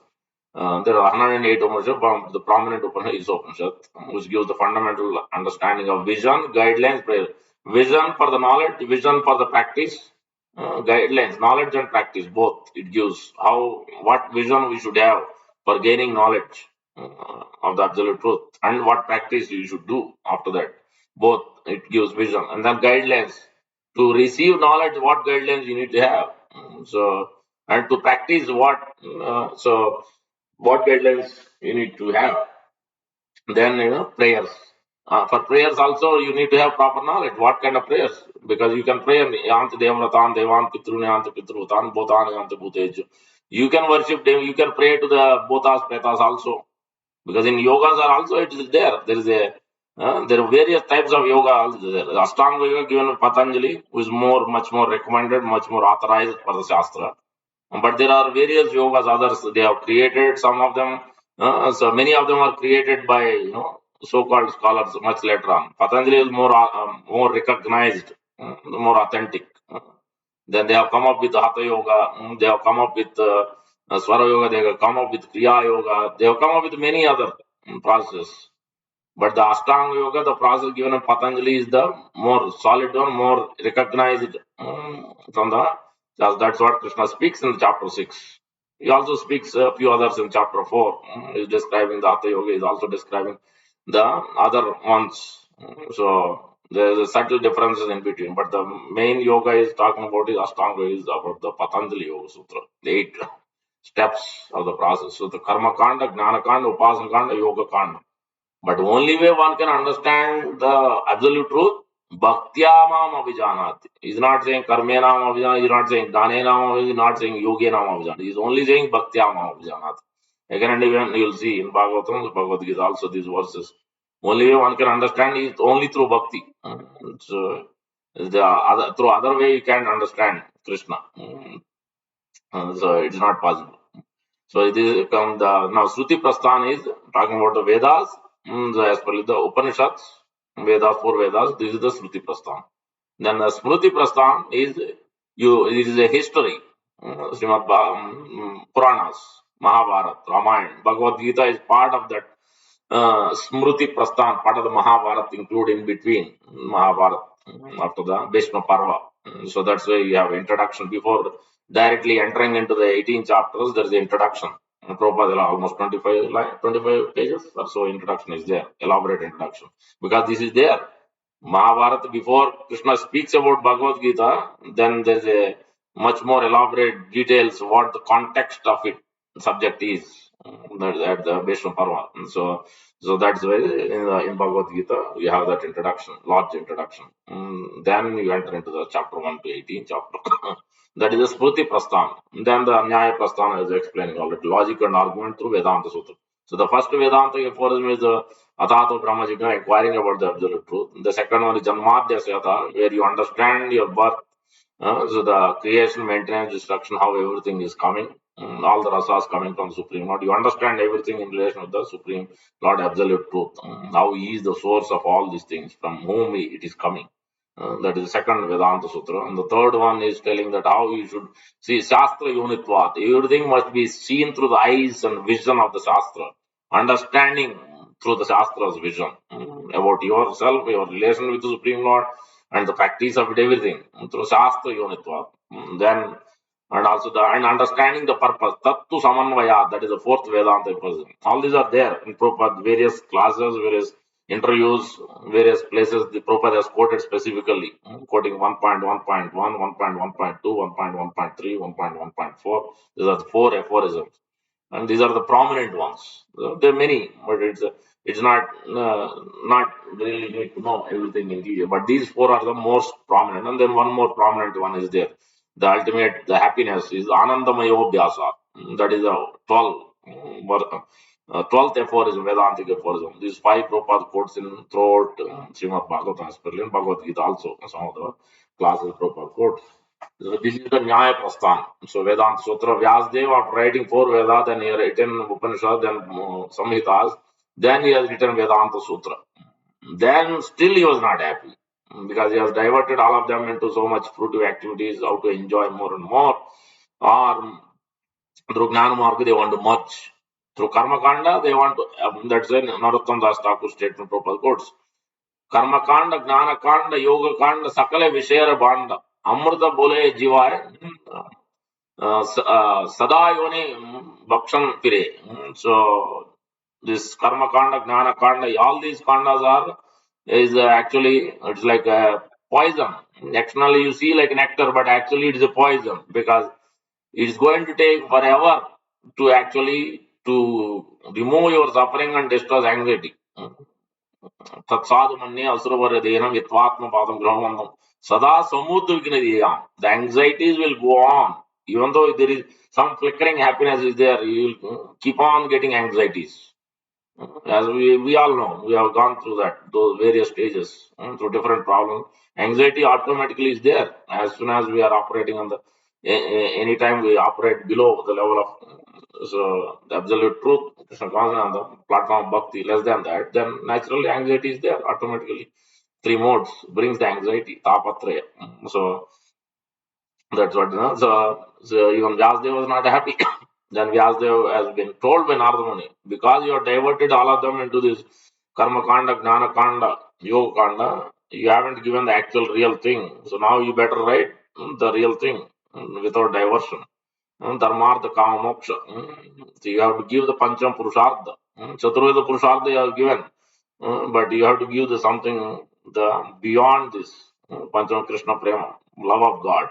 There are 108 Upanishad, but the prominent Upanishad is Upanishad, which gives the fundamental understanding of vision, guidelines, prayer. Vision for the knowledge, vision for the practice, guidelines, knowledge and practice, both. It gives what vision we should have for gaining knowledge of the absolute truth and what practice you should do after that. Both it gives vision and then guidelines to receive knowledge, what guidelines you need to have. So and to practice what guidelines you need to have. Then prayers. For prayers also you need to have proper knowledge. What kind of prayers? Because you can pray Yanti Devratan, Devan Pitruni Yanti Pitrutan, Bhotan Yanti Bhuteju. You can worship them, you can pray to the Bhotas, Pretas also. Because in yogas are also it is there. There are various types of yoga also there. Ashtanga yoga given by Patanjali is much more recommended, much more authorized for the Shastra. But there are various yogas, others they have created. Some of them, so many of them are created by so-called scholars much later on. Patanjali is more recognized, more authentic. Then they have come up with Hatha Yoga. They have come up with Swara Yoga. They have come up with Kriya Yoga. They have come up with many other processes. But the Ashtanga Yoga, the process given in Patanjali is the more solid one, more recognized from the. That's what Krishna speaks in chapter 6. He also speaks a few others in chapter 4. He's describing the Hatha Yoga, he's also describing the other ones. So there's a subtle differences in between. But the main yoga is talking about is Ashtanga, is about the Patanjali Yoga Sutra, the 8 steps of the process. So the Karma Kanda, Jnana Kanda, Upasana Kanda, Yoga Kanda. But only way one can understand the absolute truth, Bhaktyamam Abhijanati. He's not saying Karmenam Abhijanati, he's not saying Danenam Abhijanati, he's not saying Yogenam Abhijanati. He's only saying Bhaktyamam Abhijanati. Again and again, you'll see in Bhagavatam, the Bhagavad Gita also these verses. Only way one can understand is only through bhakti. So, through other way you can't understand Krishna. So it's not possible. So it is come the now Shruti Prasthan is talking about the Vedas, as per the Upanishads, Vedas, four Vedas. This is the Shruti Prasthan. Then the Smriti Prasthan is it is a history. Puranas, Mahabharata, Ramayana, Bhagavad Gita is part of that Smriti Prasthan, part of the Mahabharata, included in between Mahabharata after the Bhishma Parva. So that's why you have introduction before directly entering into the 18 chapters. There is the introduction. Prabhupada almost 25 pages or so introduction is there, elaborate introduction. Because this is there. Mahabharata, before Krishna speaks about Bhagavad Gita, then there's a much more elaborate details what the context of it subject is at the Bhishma Parva. So that's why in Bhagavad Gita you have that introduction, large introduction. Then you enter into the chapter 1 to 18 chapter. That is the Smriti Prasthan. Then the Nyaya Prasthana is explaining already logic and argument through Vedanta Sutra. So the first Vedanta aphorism is the Atato Brahmajika, inquiring about the absolute truth. The second one is Janmadhya Syata, where you understand your birth. So the creation, maintenance, destruction, how everything is coming. All the rasas coming from Supreme Lord. You understand everything in relation with the Supreme Lord Absolute Truth. How He is the source of all these things, from whom it is coming. That is the second Vedanta Sutra. And the third one is telling that how you should see Shastra Unitvat. Everything must be seen through the eyes and vision of the Shastra. Understanding through the Shastra's vision about yourself, your relation with the Supreme Lord, and the practice of it, everything through Shastra Unitvat. Then and also and understanding the purpose. Tattu Samanvaya, that is the fourth Vedanta person. All these are there in Prabhupada, various classes, various interviews, various places the Prabhupada has quoted specifically, quoting 1.1.1, 1.1.2, 1.1.3, 1.1.4. These are the four aphorisms. And these are the prominent ones. There are many, but it's not really need to know everything in detail. But these four are the most prominent, and then one more prominent one is there. The ultimate, the happiness is Anandamayo Vyasa. That is a 12 12th aphorism, Vedantic aphorism. These 5 Prabhupada quotes in throughout Srimad Bhagavatam, especially in Bhagavad Gita also, some of the classes Prabhupada quotes. So this is the Nyaya Prasthan. So Vedanta Sutra, Vyasadeva, after writing 4 Vedas, then he has written Upanishad, then Samhitas, then he has written Vedanta Sutra. Then still he was not happy because he has diverted all of them into so much fruitive activities, how to enjoy more and more. Or through Jnana Marga, they want to merge. Through Karma Kanda, they want to, that's a Narottam Das Thakur statement, Prabhupada quotes. Karma Kanda, Jnana Kanda, Yoga Kanda, Sakale Vishera Banda. Amrita Bole Jiva Sada Yoni Bhakshan Pire. So, this Karma Kanda, Jnana Kanda, all these Kandas are, is actually, it's like a poison. Externally, you see like nectar, but actually, it is a poison because it's going to take forever to actually to remove your suffering and destroy anxiety. Tatsadhamanya asuravaryadenam yatvatma padam grahamandam sada samudviknadiyam. The anxieties will go on. Even though there is some flickering happiness is there, you will keep on getting anxieties. As we all know, we have gone through that, those various stages, through different problems. Anxiety automatically is there as soon as we are operating on the, anytime we operate below the level of, so the absolute truth, Krishna consciousness on the platform of bhakti, less than that, then naturally anxiety is there automatically. 3 modes brings the anxiety, tapatraya. So that's what, so even Vyasdev was not happy. Then Vyasdev has been told by Narada Muni, because you have diverted all of them into this Karma Kanda, Jnana Kanda, Yoga Kanda, you haven't given the actual real thing. So now you better write the real thing without diversion. Dharmartha Kama Moksha. So you have to give the Pancham Purushartha. Chaturveda Purushartha you have given. But you have to give the something the beyond this. Pancham Krishna Prema, love of God.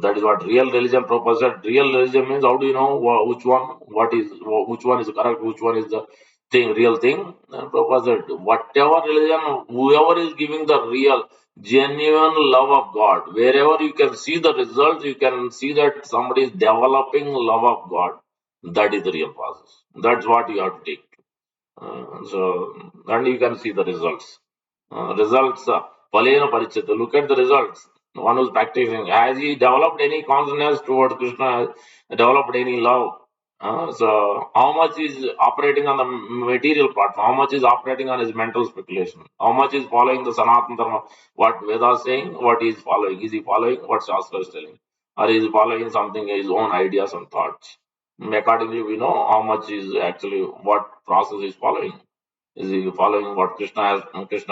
That is what real religion proposes. Real religion means how do you know which one, which one is correct, which one is the thing, real thing. Proposed whatever religion, whoever is giving the real, genuine love of God, wherever you can see the results, you can see that somebody is developing love of God. That is the real process. That's what you have to take. And you can see the results. Results, Palena Parichita. Look at the results. One who's practicing. Has he developed any consciousness towards Krishna? Has developed any love? So, how much is operating on the material platform? How much is operating on his mental speculation? How much is following the Sanatana Dharma? What Veda is saying? What he is following? Is he following what Shastra is telling? Or is he following something, his own ideas and thoughts? Accordingly, we know how much is actually what process is following. Is he following what Krishna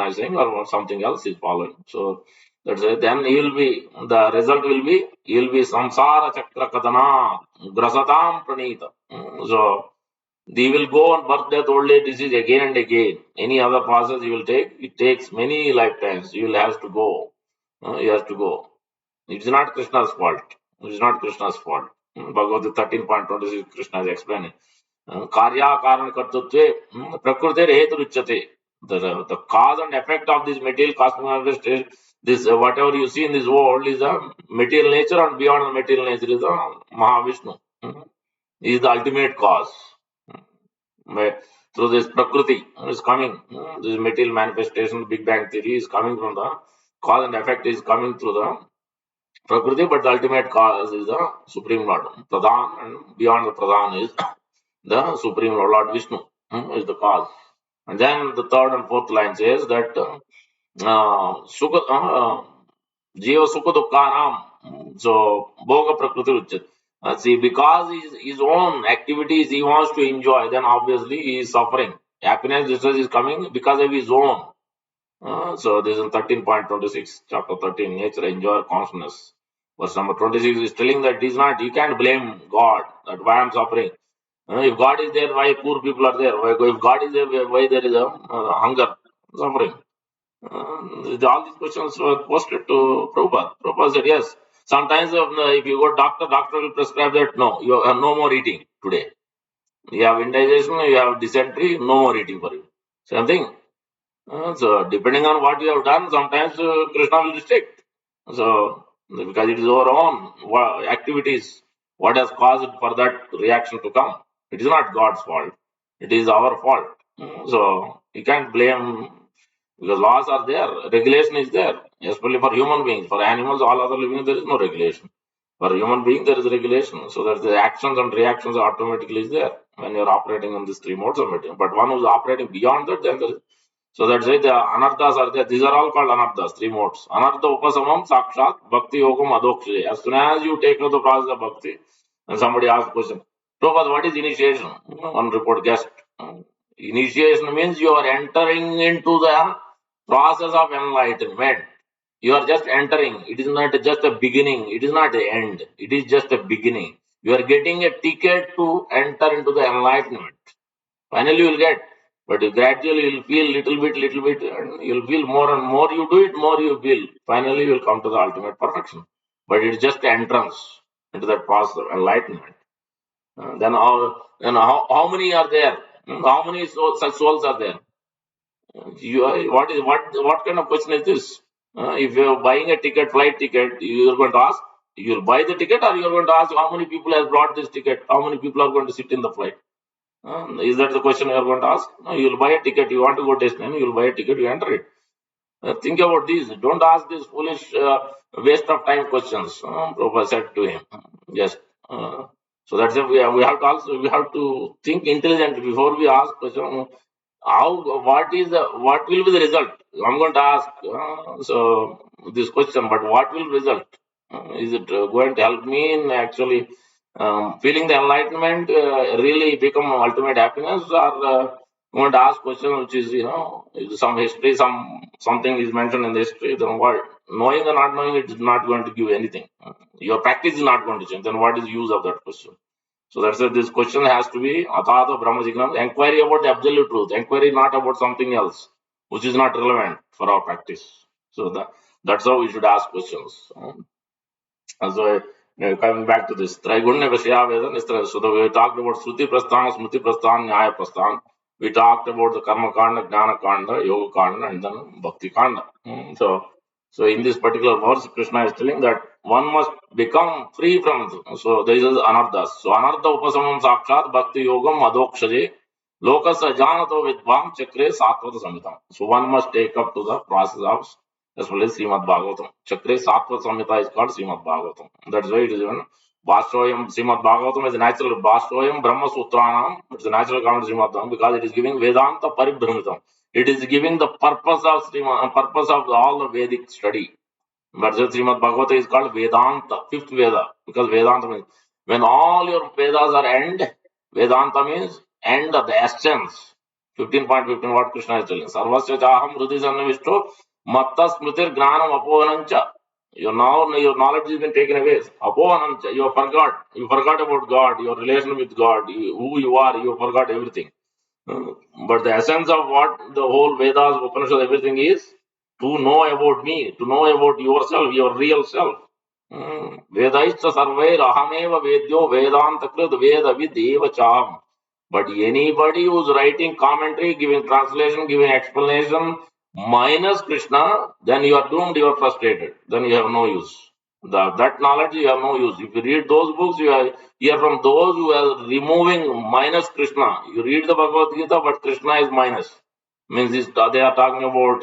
is saying, or what something else is following? So that's it. Then he will be, the result will be, he will be samsara chakra kadana grasatam pranita. So he will go on birth, death, old age, disease again and again. Any other process he will take, it takes many lifetimes. He will have to go. He has to go. It is not Krishna's fault. It is not Krishna's fault. Bhagavad Gita 13.26, Krishna is explaining. Karya Karana Prakriti Hetu the cause and effect of this material cosmic manifestation, this whatever you see in this world is a material nature, and beyond the material nature is the Mahavishnu. He is the ultimate cause. Through this Prakriti is coming, this material manifestation, Big Bang theory is coming from the cause and effect is coming through the Prakriti, but the ultimate cause is the Supreme Lord. Pradhan, and beyond the Pradhan is the Supreme Lord Vishnu, is the cause. And then the third and fourth line says that Jiva Sukha Dukkanam, so Bhoga Prakriti Uchyat. See, because his own activities he wants to enjoy, then obviously he is suffering. Happiness, distress is coming because of his own. So this is 13.26, chapter 13, nature, enjoy consciousness. Verse number 26 is telling that it is not, you can't blame God, that why I'm suffering. If God is there, why poor people are there? If God is there, why there is a hunger, suffering? All these questions were posted to Prabhupada. Prabhupada said, yes. Sometimes if you go doctor, doctor will prescribe that, no, you have no more eating today. You have indigestion, you have dysentery, no more eating for you. Same thing. So depending on what you have done, sometimes Krishna will restrict. So because it is our own activities, what has caused for that reaction to come. It is not God's fault. It is our fault. So you can't blame because laws are there, regulation is there, especially for human beings. For animals, all other living, there is no regulation. For human being, there is regulation. So that the actions and reactions are automatically is there when you're operating in these three modes of meditation. But one who's operating beyond that, then there is. So that's why the anarthas are there. These are all called anarthas, three modes. Anartha upasamam sakshat bhakti yogam adokshaye. As soon as you take up the process of bhakti, and somebody asks a question, Prabhupada, what is initiation? One report guest. Initiation means you are entering into the process of enlightenment. You are just entering. It is not just a beginning. It is not the end. It is just a beginning. You are getting a ticket to enter into the enlightenment. Finally, you will get. But gradually, you will feel little bit, and you will feel more and more you do it, more you feel. Finally, you will come to the ultimate perfection. But it is just the entrance into that process of enlightenment. Then how many are there? How many such souls are there? What kind of question is this? If you are buying a ticket, flight ticket, you are going to ask, you will buy the ticket, or you are going to ask how many people have brought this ticket, how many people are going to sit in the flight? Is that the question you are going to ask? No, you will buy a ticket, you want to go destination, you will buy a ticket, you enter it. Think about these. Don't ask these foolish waste of time questions. Prabhupada said to him. Yes. Uh, so that's it. We have to think intelligently before we ask question. What will be the result? I'm going to ask this question, but what will result? Is it going to help me in actually feeling the enlightenment, really become ultimate happiness, or I'm going to ask question which is is some history, something is mentioned in the history. Then what? Knowing or not knowing, it is not going to give anything. Your practice is not going to change. Then what is the use of that question? So that's why this question has to be Atata Brahma Jignana, inquiry about the absolute truth, inquiry not about something else, which is not relevant for our practice. So that's how we should ask questions. And so, coming back to this, Traigunya Vishya Veda Nistra. So we talked about Sruti Prasthana, Smriti Prasthana, Nyaya Prasthana. We talked about the Karma Kanda, Jnana Kanda, Yoga Kanda, and then Bhakti Kanda. So in this particular verse, Krishna is telling that one must become free from. So there is anarthas. So anartha upasamam sakshat bhakti yogam adokshaje lokasa janato vidvam chakre satvata samhitam. So one must take up to the process of as well as Srimad Bhagavatam. Chakre Sattva Samhita is called Srimad Bhagavatam. That's why it is even Bhashoyam. Srimad Bhagavatam is a natural Bhashoyam Brahma Sutranam. It's a natural comment Srimad Bhagavatam because it is giving Vedanta Paribhramitam. It is giving the purpose of purpose of all the Vedic study. But Srimad Bhagavata is called Vedanta, fifth Veda, because Vedanta means when all your Vedas are end, Vedanta means end of the essence. 15.15 what Krishna is telling. Sarvasya chaham hrudi sannavishto matta smritir gnanam apohanancha. Your knowledge has been taken away. Apohanancha, you forgot. You forgot about God, your relation with God, who you are, you forgot everything. But the essence of what the whole Vedas, Upanishads, everything is to know about me, to know about yourself, your real self. Vedaischa sarvair ahameva vedyo vedantakrit veda videva cham. But anybody who's writing commentary, giving translation, giving explanation, minus Krishna, then you are doomed, you are frustrated. Then you have no use. That knowledge you have no use. If you read those books, you hear from those who are removing minus Krishna. You read the Bhagavad Gita, but Krishna is minus. Means they are talking about,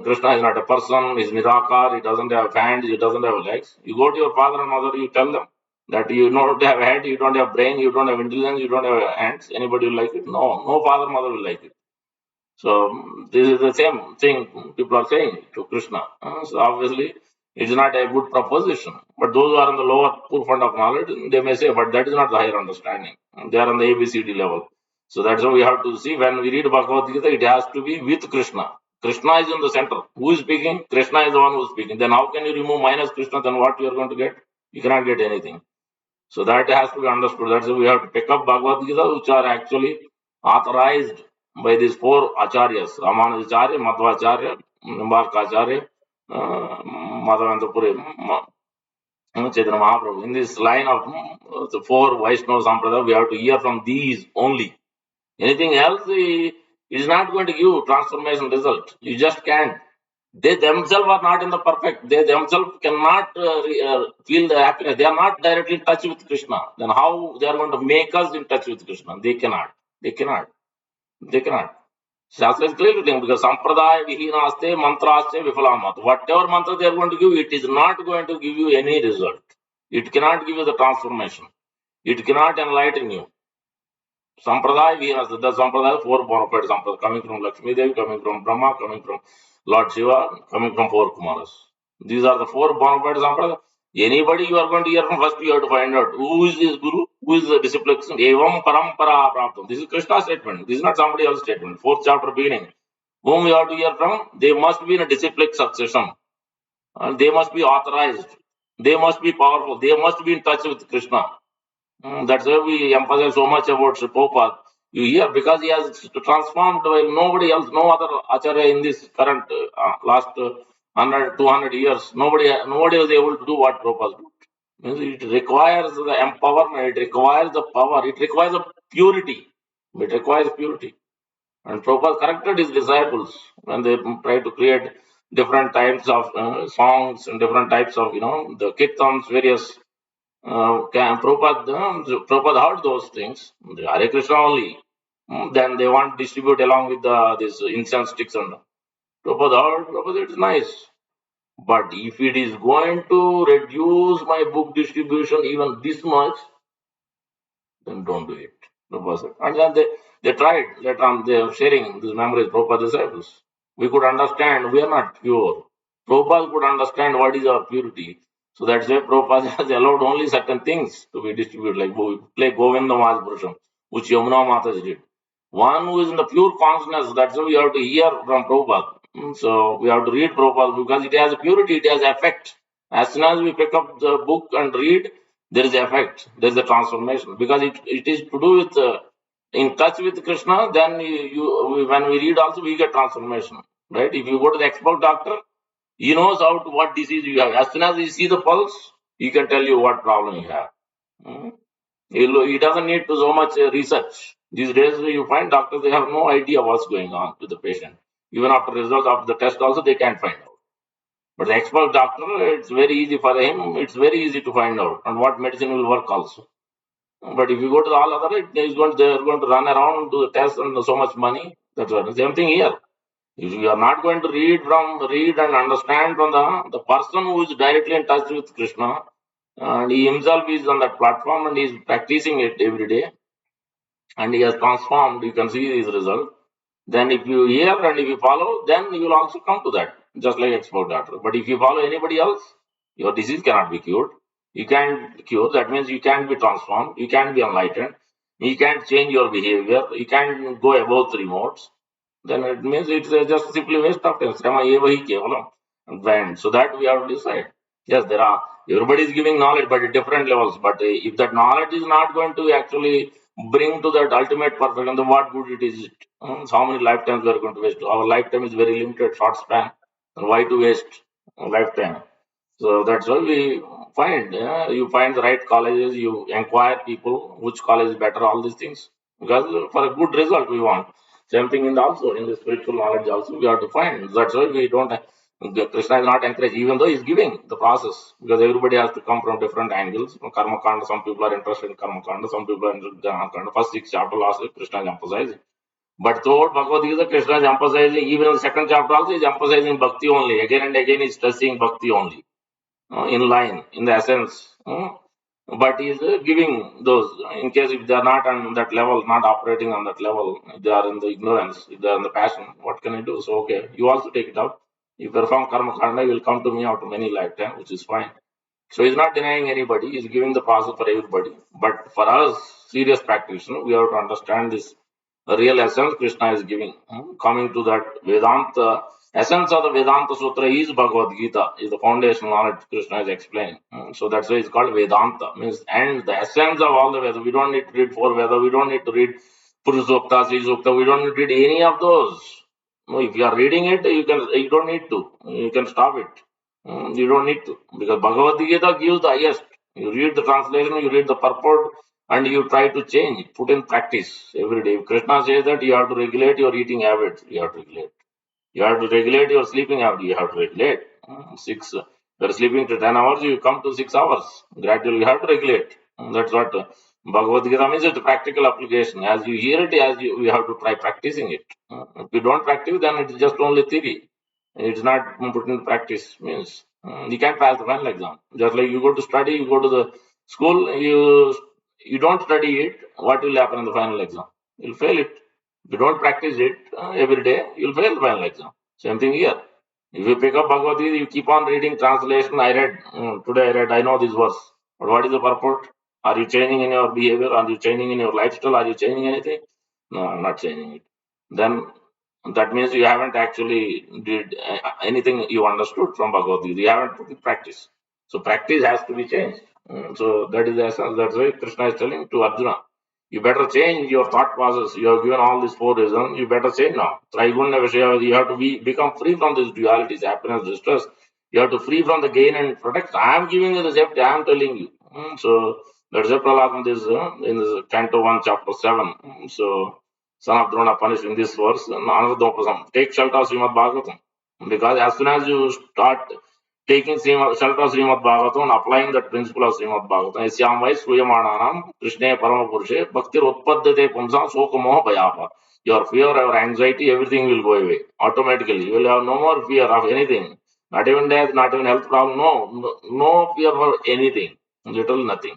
Krishna is not a person, he's Nirakar, he doesn't have hands, he doesn't have legs. You go to your father and mother, you tell them that you don't have head, you don't have brain, you don't have intelligence, you don't have hands. Anybody will like it? No, no father, mother will like it. So this is the same thing people are saying to Krishna. So obviously it is not a good proposition. But those who are in the lower poor fund of knowledge, they may say, but that is not the higher understanding. They are on the ABCD level. So that's why we have to see when we read Bhagavad Gita, it has to be with Krishna. Krishna is in the center. Who is speaking? Krishna is the one who is speaking. Then how can you remove minus Krishna? Then what you are going to get? You cannot get anything. So that has to be understood. That's why we have to pick up Bhagavad Gita, which are actually authorized by these four acharyas: Ramanujacharya, Madhvacharya, Nimbarkacharya, Madhavendra Chaitanya Mahaprabhu. In this line of the four Vaishnava Sampradaya, we have to hear from these only. Anything else, it is not going to give transformation result. You just can't. They themselves are not in the perfect. They themselves cannot feel the happiness. They are not directly in touch with Krishna. Then how they are going to make us in touch with Krishna? They cannot. They cannot. They cannot. Shastra is clearly saying because sampradaya vihinaste mantraste vifalamat. Whatever mantra they are going to give, it is not going to give you any result. It cannot give you the transformation. It cannot enlighten you. Sampradaya vihinasta. The sampradaya, four bona fide sampradaya, coming from Lakshmi Devi, coming from Brahma, coming from Lord Shiva, coming from four Kumaras. These are the four bona fide sampradaya. Anybody you are going to hear from, first you have to find out who is this guru, who is the disciple. Evam parampara praptam. This is Krishna's statement. This is not somebody else's statement. Fourth chapter beginning. Whom you have to hear from, they must be in a disciplic succession. They must be authorized. They must be powerful. They must be in touch with Krishna. That's why we emphasize so much about Sri Prabhupada. You hear because he has transformed while nobody else, no other acharya in this current last 100, 200 years, nobody was able to do what Prabhupada did. It requires the empowerment, it requires the power, it requires a purity. It requires purity. And Prabhupada corrected his disciples when they try to create different types of songs and different types of, the kirtans, various. Prabhupada heard those things. The Hare Krishna only. Then they want to distribute along with this incense sticks and Prabhupada heard. Prabhupada, it's nice. But if it is going to reduce my book distribution even this much, then don't do it. Prabhupada said. And then they tried. Later on, they are sharing these memories, Prabhupada disciples. We could understand we are not pure. Prabhupada could understand what is our purity. So that's why Prabhupada has allowed only certain things to be distributed, like we play Govinda Mahapurusham, which Yamuna Mataji did. One who is in the pure consciousness, that's why we have to hear from Prabhupada. So we have to read Prabhupada because it has purity, it has effect. As soon as we pick up the book and read, there is effect, there is a transformation because it is to do with in touch with Krishna. Then when we read also we get transformation, right? If you go to the expert doctor, he knows what disease you have. As soon as he see the pulse, he can tell you what problem you have. Hmm. He doesn't need to so much research. These days you find doctors, they have no idea what's going on with the patient. Even after results of the test also they can't find out. But the expert doctor, it's very easy for him. It's very easy to find out and what medicine will work also. But if you go to the all other, they're going to run around, do the test and so much money. That's what. Same thing here. If you are not going to read and understand from the person who is directly in touch with Krishna, and he himself is on that platform and he is practicing it every day, and he has transformed, you can see his result. Then if you hear and if you follow, then you will also come to that, just like expert doctor. But if you follow anybody else, your disease cannot be cured. You can't cure, that means you can't be transformed, you can't be enlightened, you can't change your behavior, you can't go above three modes. Then it means it's just simply waste of time. Srama eva hi kevalam. And so that we have to decide. Yes, everybody is giving knowledge, but at different levels. But if that knowledge is not going to actually bring to that ultimate perfection, then what good it is? So how many lifetimes we are going to waste? Our lifetime is very limited, short span. And why to waste a lifetime? So that's why we find, you find the right colleges, you inquire people, which college is better, all these things. Because for a good result we want. Same thing in the spiritual knowledge also we have to find. That's why we don't, Krishna is not encouraged, even though he's giving the process, because everybody has to come from different angles. Karma Kanda, some people are interested in Karma Kanda, some people are interested in Jnana Kanda. First six chapter last Krishna is emphasizing. But throughout Bhagavad Gita, Krishna is emphasizing, even in the second chapter also, is emphasizing bhakti only. Again and again, he's stressing bhakti only, in line, in the essence. But he is giving those, in case if they are not on that level, not operating on that level, if they are in the ignorance, if they are in the passion, what can I do? So, okay, you also take it up. You perform karma kanda, you will come to me after many lifetimes, which is fine. So he's not denying anybody, he's giving the process for everybody. But for us, serious practitioners, we have to understand this real essence Krishna is giving. Coming to that Vedanta, essence of the Vedanta Sutra is Bhagavad Gita, is the foundational knowledge Krishna is explaining. So that's why it's called Vedanta, means and the essence of all the Vedas. We don't need to read four Vedas, we don't need to read Purusukta, Sri Sukta, we don't need to read any of those. No, if you are reading it, you don't need to. You can stop it. You don't need to. Because Bhagavad Gita gives the highest. You read the translation, you read the purport, and you try to change, put in practice every day. If Krishna says that you have to regulate your eating habits, you have to regulate. You have to regulate your sleeping habits, you have to regulate. You're sleeping to 10 hours, you come to 6 hours. Gradually, you have to regulate. That's what Bhagavad Gita means. It's a practical application. As you hear it, you have to try practicing it. If you don't practice, then it's just only theory. It's not put into practice. Means you can't pass the final exam. Just like you go to study, you go to the school, you don't study it. What will happen in the final exam? You'll fail it. If you don't practice it every day, you'll fail the final exam. Same thing here. If you pick up Bhagavad Gita, you keep on reading translation. I read today. I know this verse. But what is the purport? Are you changing in your behavior? Are you changing in your lifestyle? Are you changing anything? No, I'm not changing it. Then that means you haven't actually did anything you understood from Bhagavad Gita. You haven't put in practice. So practice has to be changed. So that is the essence. That's why Krishna is telling to Arjuna, you better change your thought process. You have given all these four reasons. You better change now. Triguna Vishaya, you have to become free from these dualities, happiness, distress. You have to free from the gain and protect. I am giving you the safety. I am telling you. So that's a Prahlad in this Canto 1, Chapter 7. So son of Drona punished in this verse. Take shelter of Srimad Bhagavatam. Because as soon as you start taking shelter of Srimad Bhagavatam and applying that principle of Srimad Bhagavatam, Yasyamvai Sruyamananam Krishna Paramapurushe Bhaktir Utpadyate Pumsam Sokamoha Bhayapa. Your fear, your anxiety, everything will go away automatically. You will have no more fear of anything. Not even death, not even health problem. No fear for anything. Little nothing.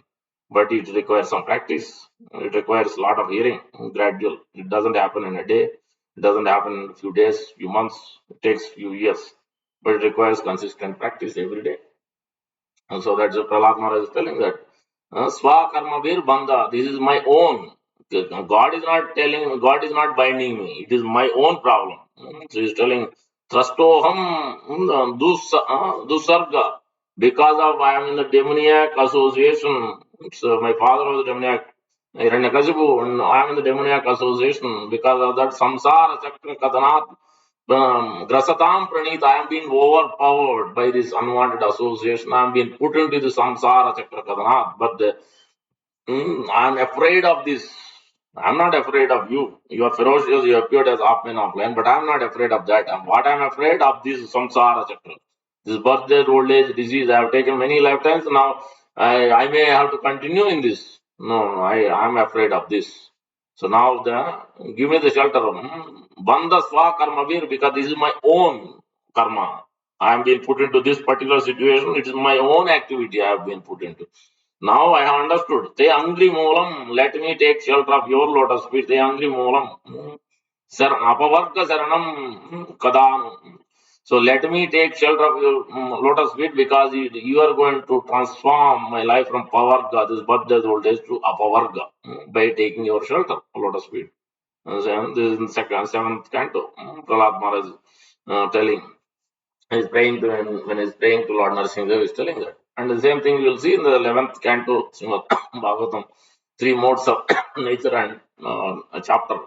But it requires some practice. It requires a lot of hearing, gradual. It doesn't happen in a day. It doesn't happen in a few days, few months. It takes few years. But it requires consistent practice every day. And so that's what Prahlad Maharaj is telling that. Swa karma vir bandha. This is my own. God is not binding me. It is my own problem. So he's telling, Trastoham dusarga. Because of I am in the demoniac association. So my father was a demoniac. Hiranyakasipu, and I am in the demoniac association. Because of that samsara chakra kadanat Grasatam Pranit, I am being overpowered by this unwanted association. I am being put into the samsara chakra kadanat. But I am afraid of this. I am not afraid of you. You are ferocious, you appeared as offline, offline, but I am not afraid of that. What I am afraid of this samsara chakra. This birth, death, old age, disease, I have taken many lifetimes. Now I may have to continue in this. No, I am afraid of this. So now give me the shelter. Bandha swa karma vir, because this is my own karma. I am being put into this particular situation. It is my own activity I have been put into. Now I have understood. Te angri moolam, let me take shelter of your lotus feet. Te angri moolam. Apavarga saranam kadanu. So let me take shelter of your lotus feet, because you are going to transform my life from pavarga, this birth, death, old age, to apavarga by taking your shelter, lotus feet. And this is in seventh canto. Prahlad Maharaj telling. He's praying to him, when he's praying to Lord Narasimha, he's telling that. And the same thing you'll see in the 11th canto, Srimad Bhagavatam, three modes of nature and a chapter,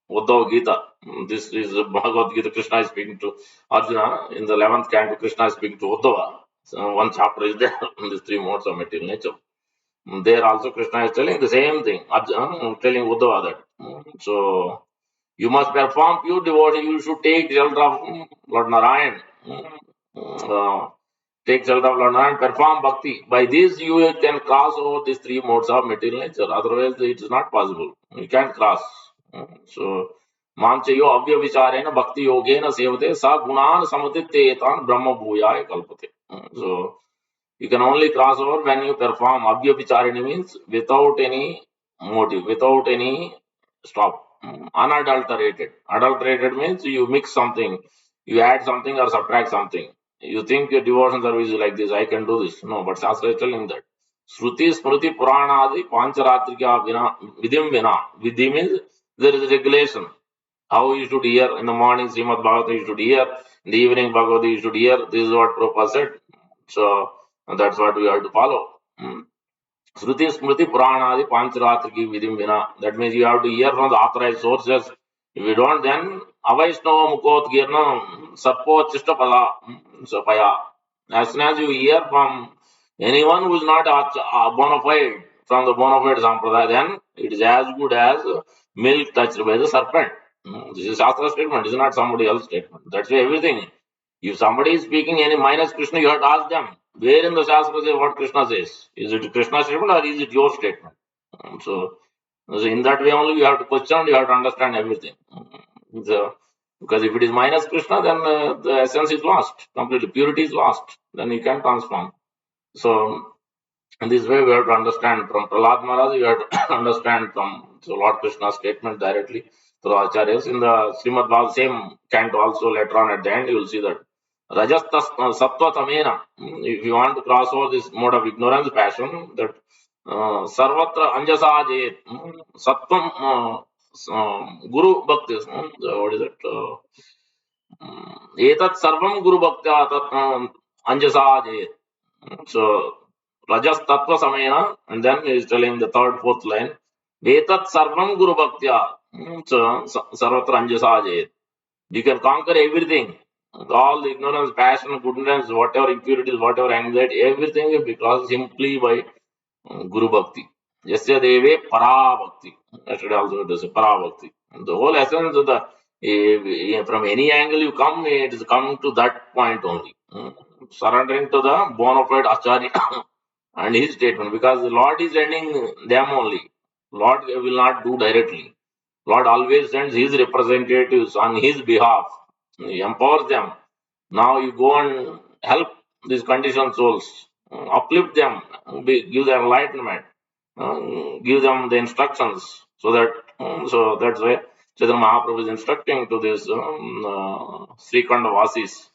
Uddhava Gita. This is Bhagavad Gita, Krishna is speaking to Arjuna. In the 11th canto, Krishna is speaking to Uddhava. So one chapter is there on these three modes of material nature. There also Krishna is telling the same thing, Arjuna, telling Uddhava that. So you must perform pure devotion. You should take shelter of Lord Narayan. Take shelter of Lord Narayan, perform bhakti. By this, you can cross over these three modes of material nature. Otherwise, it is not possible. You can't cross. So, manchayo avya vicharena bhakti yogena sevate sa gunan samatite etan brahma bhuyaya kalpate. So, you can only cross over when you perform. Abhya vicharani means without any motive, without any stop. Unadulterated. Adulterated means you mix something, you add something or subtract something. You think your devotion service is like this, I can do this. No, but Shastra is telling that. Shruti, Smriti, Puranadi, Pancharatrika, Vidim Vina. Vidhi means there is a regulation. How you should hear in the morning, Srimad Bhagavatam, you should hear. In the evening, Bhagavad, you should hear. This is what Prabhupada said. So that's what we have to follow. Shruti, Smriti, Puranadi, Pancharatriki, Vidim Vina. That means you have to hear from the authorized sources. If you don't, then Avaishnava Mukot Girna, Sarpo Chistapada, Sapaya. As soon as you hear from anyone who is not bona fide, from the bona fide Sampradaya, then it is as good as milk touched by the serpent. This is Shastra statement, this is not somebody else's statement. That's why everything. If somebody is speaking any minus Krishna, you have to ask them. Where in the Shastra say what Krishna says? Is it Krishna's statement or is it your statement? So in that way only you have to question, you have to understand everything. So, because if it is minus Krishna, then the essence is lost completely. Purity is lost. Then you can transform. So in this way, we have to understand from Prahlad Maharaj, you have to understand from so Lord Krishna's statement directly to the Acharyas. In the Srimad Bhagavad, same canto also later on at the end, you will see that Rajastas Sattva Tamena. If you want to cross over this mode of ignorance, passion, that Sarvatra Anjasa Jayet, Sattvam Guru Bhakti, what is it? Etat Sarvam Guru Bhaktya Anjasa Jayet. So Rajas Tattva Samena, and then he is telling the third, fourth line, Vetat Sarvam Guru Bhaktya. So Sarvatra Anjasa Jayet. You can conquer everything. All the ignorance, passion, goodness, whatever impurities, whatever anxiety, everything will be crossed simply by Guru Bhakti. Yasya Deve Para Bhakti. Yesterday also it is Para Bhakti. And the whole essence of the from any angle you come, it is coming to that point only. Surrendering to the bona fide Acharya and his statement, because the Lord is sending them only. Lord will not do directly. Lord always sends his representatives on his behalf. He empowers them. Now you go and help these conditioned souls, uplift them, give them enlightenment, give them the instructions, so that so that's why Chaitanya Mahaprabhu is instructing to these Srikanda Vasis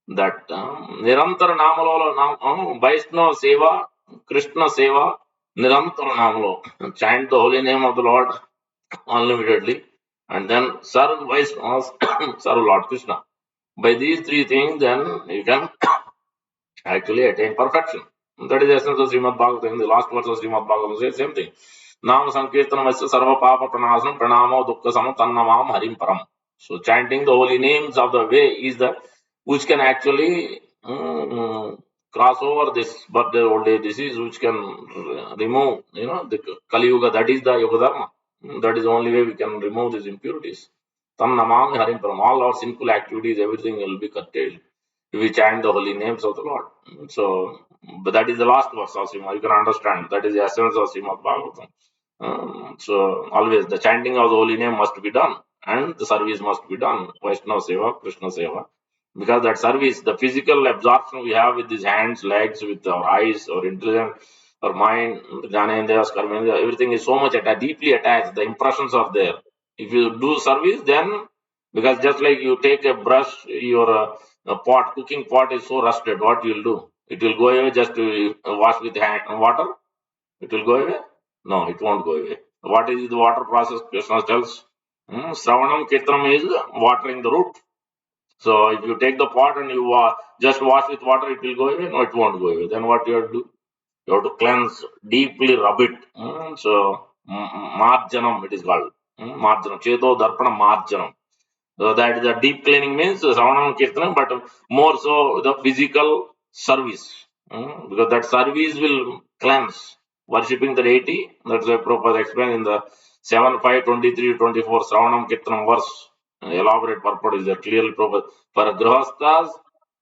that Nirantar Namalo Vaishnava Seva, Krishna Seva, Nirantar Namalo. Chant the holy name of the Lord unlimitedly, and then serve Vaishnavas, serve Lord Krishna. By these three things, then you can actually attain perfection. That is the essence of Srimad Bhagavatam. In the last verse of Srimad Bhagavatam says same thing. Nam Sankirtanam Asya Sarva Papa Pranasam Pranamo Dukkha Samam Tannamam Harim Param. So chanting the holy names of the way is the which can actually cross over this birth old age disease, which can remove the Kali Yuga. That is the Yoga Dharma. That is the only way we can remove these impurities. Tannamam Harim Param. All our sinful activities, everything will be curtailed if we chant the holy names of the Lord. So, but that is the last verse of Srimad. You can understand that is the essence of Srimad Bhagavatam. So always the chanting of the holy name must be done, and the service must be done. Vaishnava Seva, Krishna Seva. Because that service, the physical absorption we have with these hands, legs, with our eyes, our intelligence, our mind, Jnanendriyas, Karmendriyas, everything is so much deeply attached. The impressions are there. If you do service, then because just like you take a brush, your pot, cooking pot is so rusted, what you'll do? It will go away just to wash with water. It will go away. No, it won't go away. What is the water process? Krishna tells. Sravanam Kirtanam is watering the root. So if you take the pot and you just wash with water, it will go away. No, it won't go away. Then what you have to do? You have to cleanse, deeply rub it. So marjanam it is called. Marjanam. Cheto darpana marjanam. So that is a deep cleaning means Savanam Kirtanam, but more so the physical service. Because that service will cleanse. Worshipping the deity, that's why Prabhupada explained in the 7, 5, 23, 24 Savanam Kirtanam verse. Elaborate purport is there clearly Prabhupada. For Grihasthas,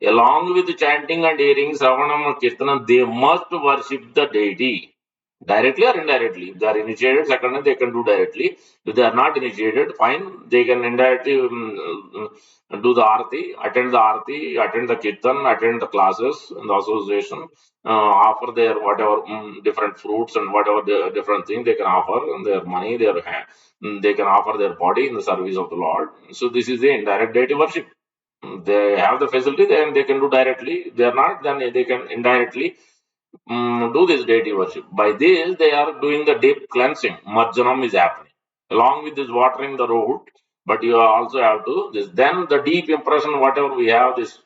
along with chanting and hearing Savanam Kirtanam, they must worship the deity. Directly or indirectly. If they are initiated, second they can do directly. If they are not initiated, fine, they can indirectly do the arti, attend the kirtan, attend the classes and the association, offer their whatever different fruits and whatever the different thing they can offer, and their money, they can offer their body in the service of the Lord. So this is the indirect deity worship. They have the facility, then they can do directly. If they are not, then they can indirectly do this deity worship. By this, they are doing the deep cleansing. Marjanam is happening. Along with this watering the root, but you also have to this. Then the deep impression, whatever we have, this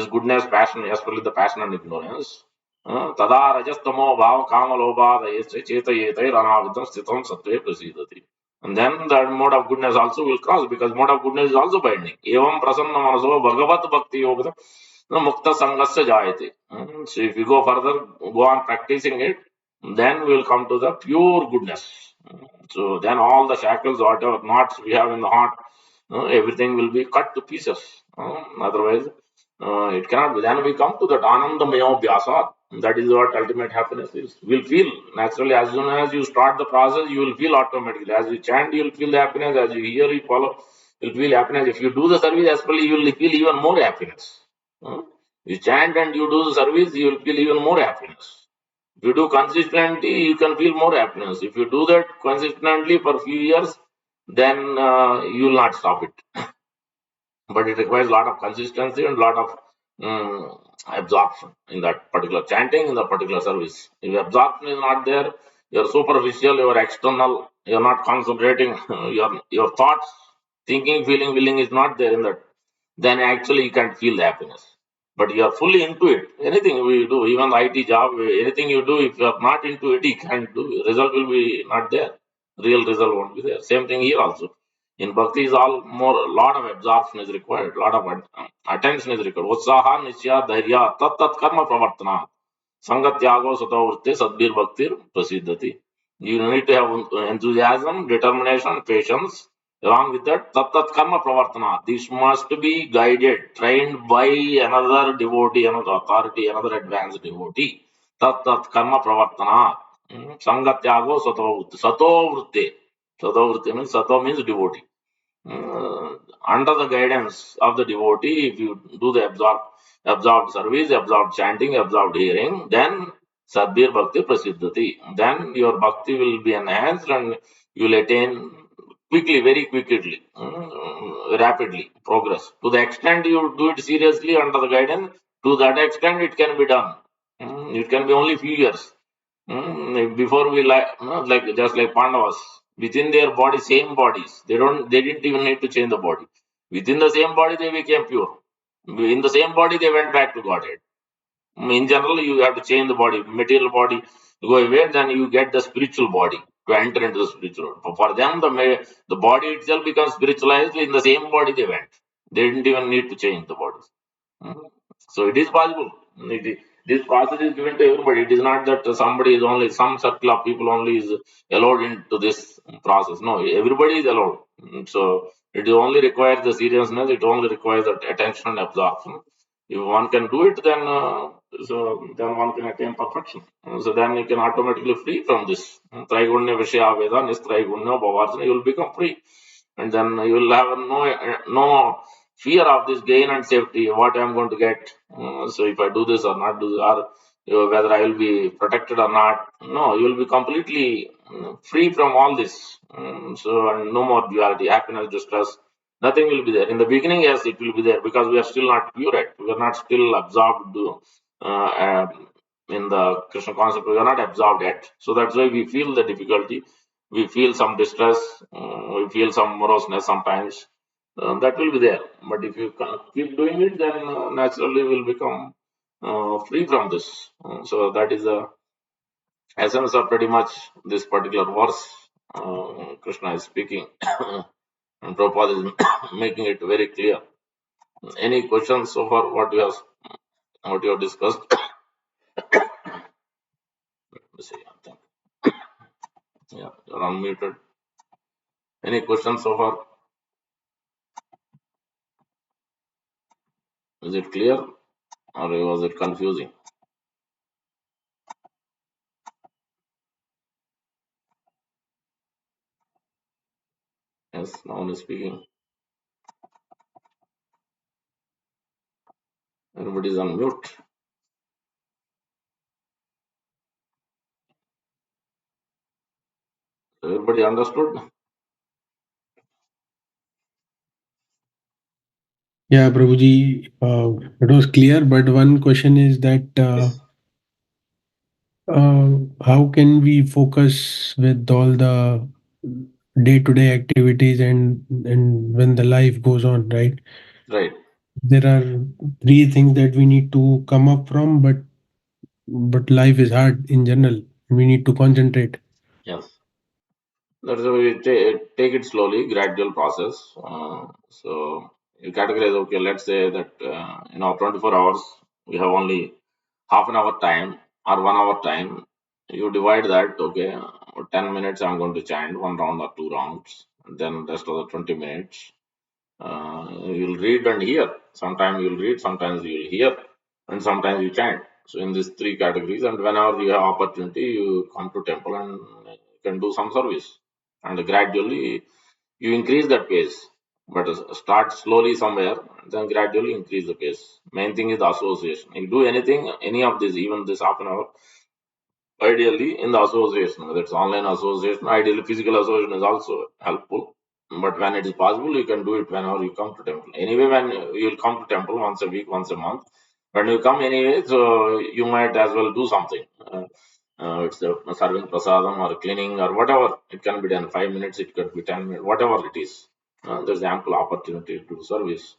goodness, passion, especially the passion and ignorance. Tada rajastamo bhava kama lobha cheta yetai ranavidam sthitam sattve prasidati. And then the mode of goodness also will cross, because mode of goodness is also binding. Evam prasanna manaso bhagavat bhakti yoga mukta sangasya jayate. So if you go further, go on practicing it, then we will come to the pure goodness. So then all the shackles, whatever knots we have in the heart, everything will be cut to pieces. Otherwise, It cannot be. Then we come to that Ananda Vyasa. That is what ultimate happiness is. We'll feel naturally as soon as you start the process, you will feel automatically. As you chant, you'll feel the happiness. As you hear, you follow, you'll feel happiness. If you do the service, especially, you will feel even more happiness. Hmm? You chant and you do the service, you will feel even more happiness. If you do consistently, you can feel more happiness. If you do that consistently for a few years, then you will not stop it. But it requires a lot of consistency and a lot of absorption in that particular chanting, in the particular service. If absorption is not there, you're superficial, you're external, you're not concentrating, your thoughts, thinking, feeling, willing is not there in that, then actually you can't feel the happiness. But you are fully into it. Anything we do, even the IT job, anything you do, if you are not into it, you can't do. Result will be not there. Real result won't be there. Same thing here also. In bhakti is all more, lot of absorption is required, lot of attention is required. Utsaha, Nishya, Dhairya, Tat Tat Karma Pravartana. Sangatyago Satavurte Sadbir Bhaktir Prasiddhati. You need to have enthusiasm, determination, patience. Along with that, Tat Tat Karma Pravartana. This must be guided, trained by another devotee, another authority, another advanced devotee. Tat Tat Karma Pravartana. Sangatyago Satavurte. Satovurte. Satovurte means Sato means devotee. uh, Under the guidance of the devotee, if you do the absorbed service, absorbed chanting, absorbed hearing, then Sadbir Bhakti Prasiddhati. Then your bhakti will be enhanced and you will attain quickly, very quickly, rapidly progress. To the extent you do it seriously under the guidance, to that extent it can be done. It can be only few years. Before we like just like Pandavas, within their body, same bodies. They didn't even need to change the body. Within the same body, they became pure. In the same body, they went back to Godhead. In general, you have to change the body, material body to go away, then you get the spiritual body to enter into the spiritual world. For them, the body itself becomes spiritualized. In the same body, they went. They didn't even need to change the bodies. Mm. So it is possible. This process is given to everybody. It is not that somebody is only, some circle of people only is allowed into this process. No, everybody is allowed. So it only requires the seriousness. It only requires that attention and absorption. If one can do it, then one can attain perfection. So then you can automatically free from this. Traigunya Vishya Veda, Nistraigunya Bhavarjana, you will become free. And then you will have no fear of this gain and safety, what I'm going to get. So if I do this or not do this, or whether I will be protected or not. No, you will be completely free from all this. So and no more duality, happiness, distress. Nothing will be there. In the beginning, yes, it will be there because we are still not pure yet. We are not still absorbed in the Krishna concept. We are not absorbed yet. So that's why we feel the difficulty. We feel some distress. We feel some moroseness sometimes. That will be there. But if you keep doing it, then naturally will become free from this. So that is the essence of pretty much this particular verse. Krishna is speaking, and Prabhupada is making it very clear. Any questions so far? What you have discussed? Let me see. I think. Yeah, you're unmuted. Any questions so far? Is it clear or was it confusing? Yes, no one is speaking. Everybody is on mute. Everybody understood? Yeah, Prabhuji, it was clear, but one question is that Yes. how can we focus with all the day-to-day activities and when the life goes on, right? Right. There are three things that we need to come up from, but life is hard in general. We need to concentrate. Yes. That's why we take it slowly, gradual process. So you categorize, okay, let's say that, 24 hours, we have only half an hour time or 1 hour time. You divide that, okay, 10 minutes I'm going to chant, one round or two rounds, and then rest of the 20 minutes. You'll read and hear. Sometimes you'll read, sometimes you'll hear, and sometimes you chant. So in these three categories, and whenever you have opportunity, you come to temple and can do some service. And gradually you increase that pace. But start slowly somewhere, then gradually increase the pace. Main thing is the association. You do anything, any of this, even this half an hour, ideally in the association, whether it's online association, ideally physical association is also helpful. But when it is possible, you can do it whenever you come to temple. Anyway, when you'll come to temple once a week, once a month, when you come anyway, so you might as well do something. It's serving prasadam or cleaning or whatever. It can be done 5 minutes, it could be 10 minutes, whatever it is. There's ample opportunity to do service.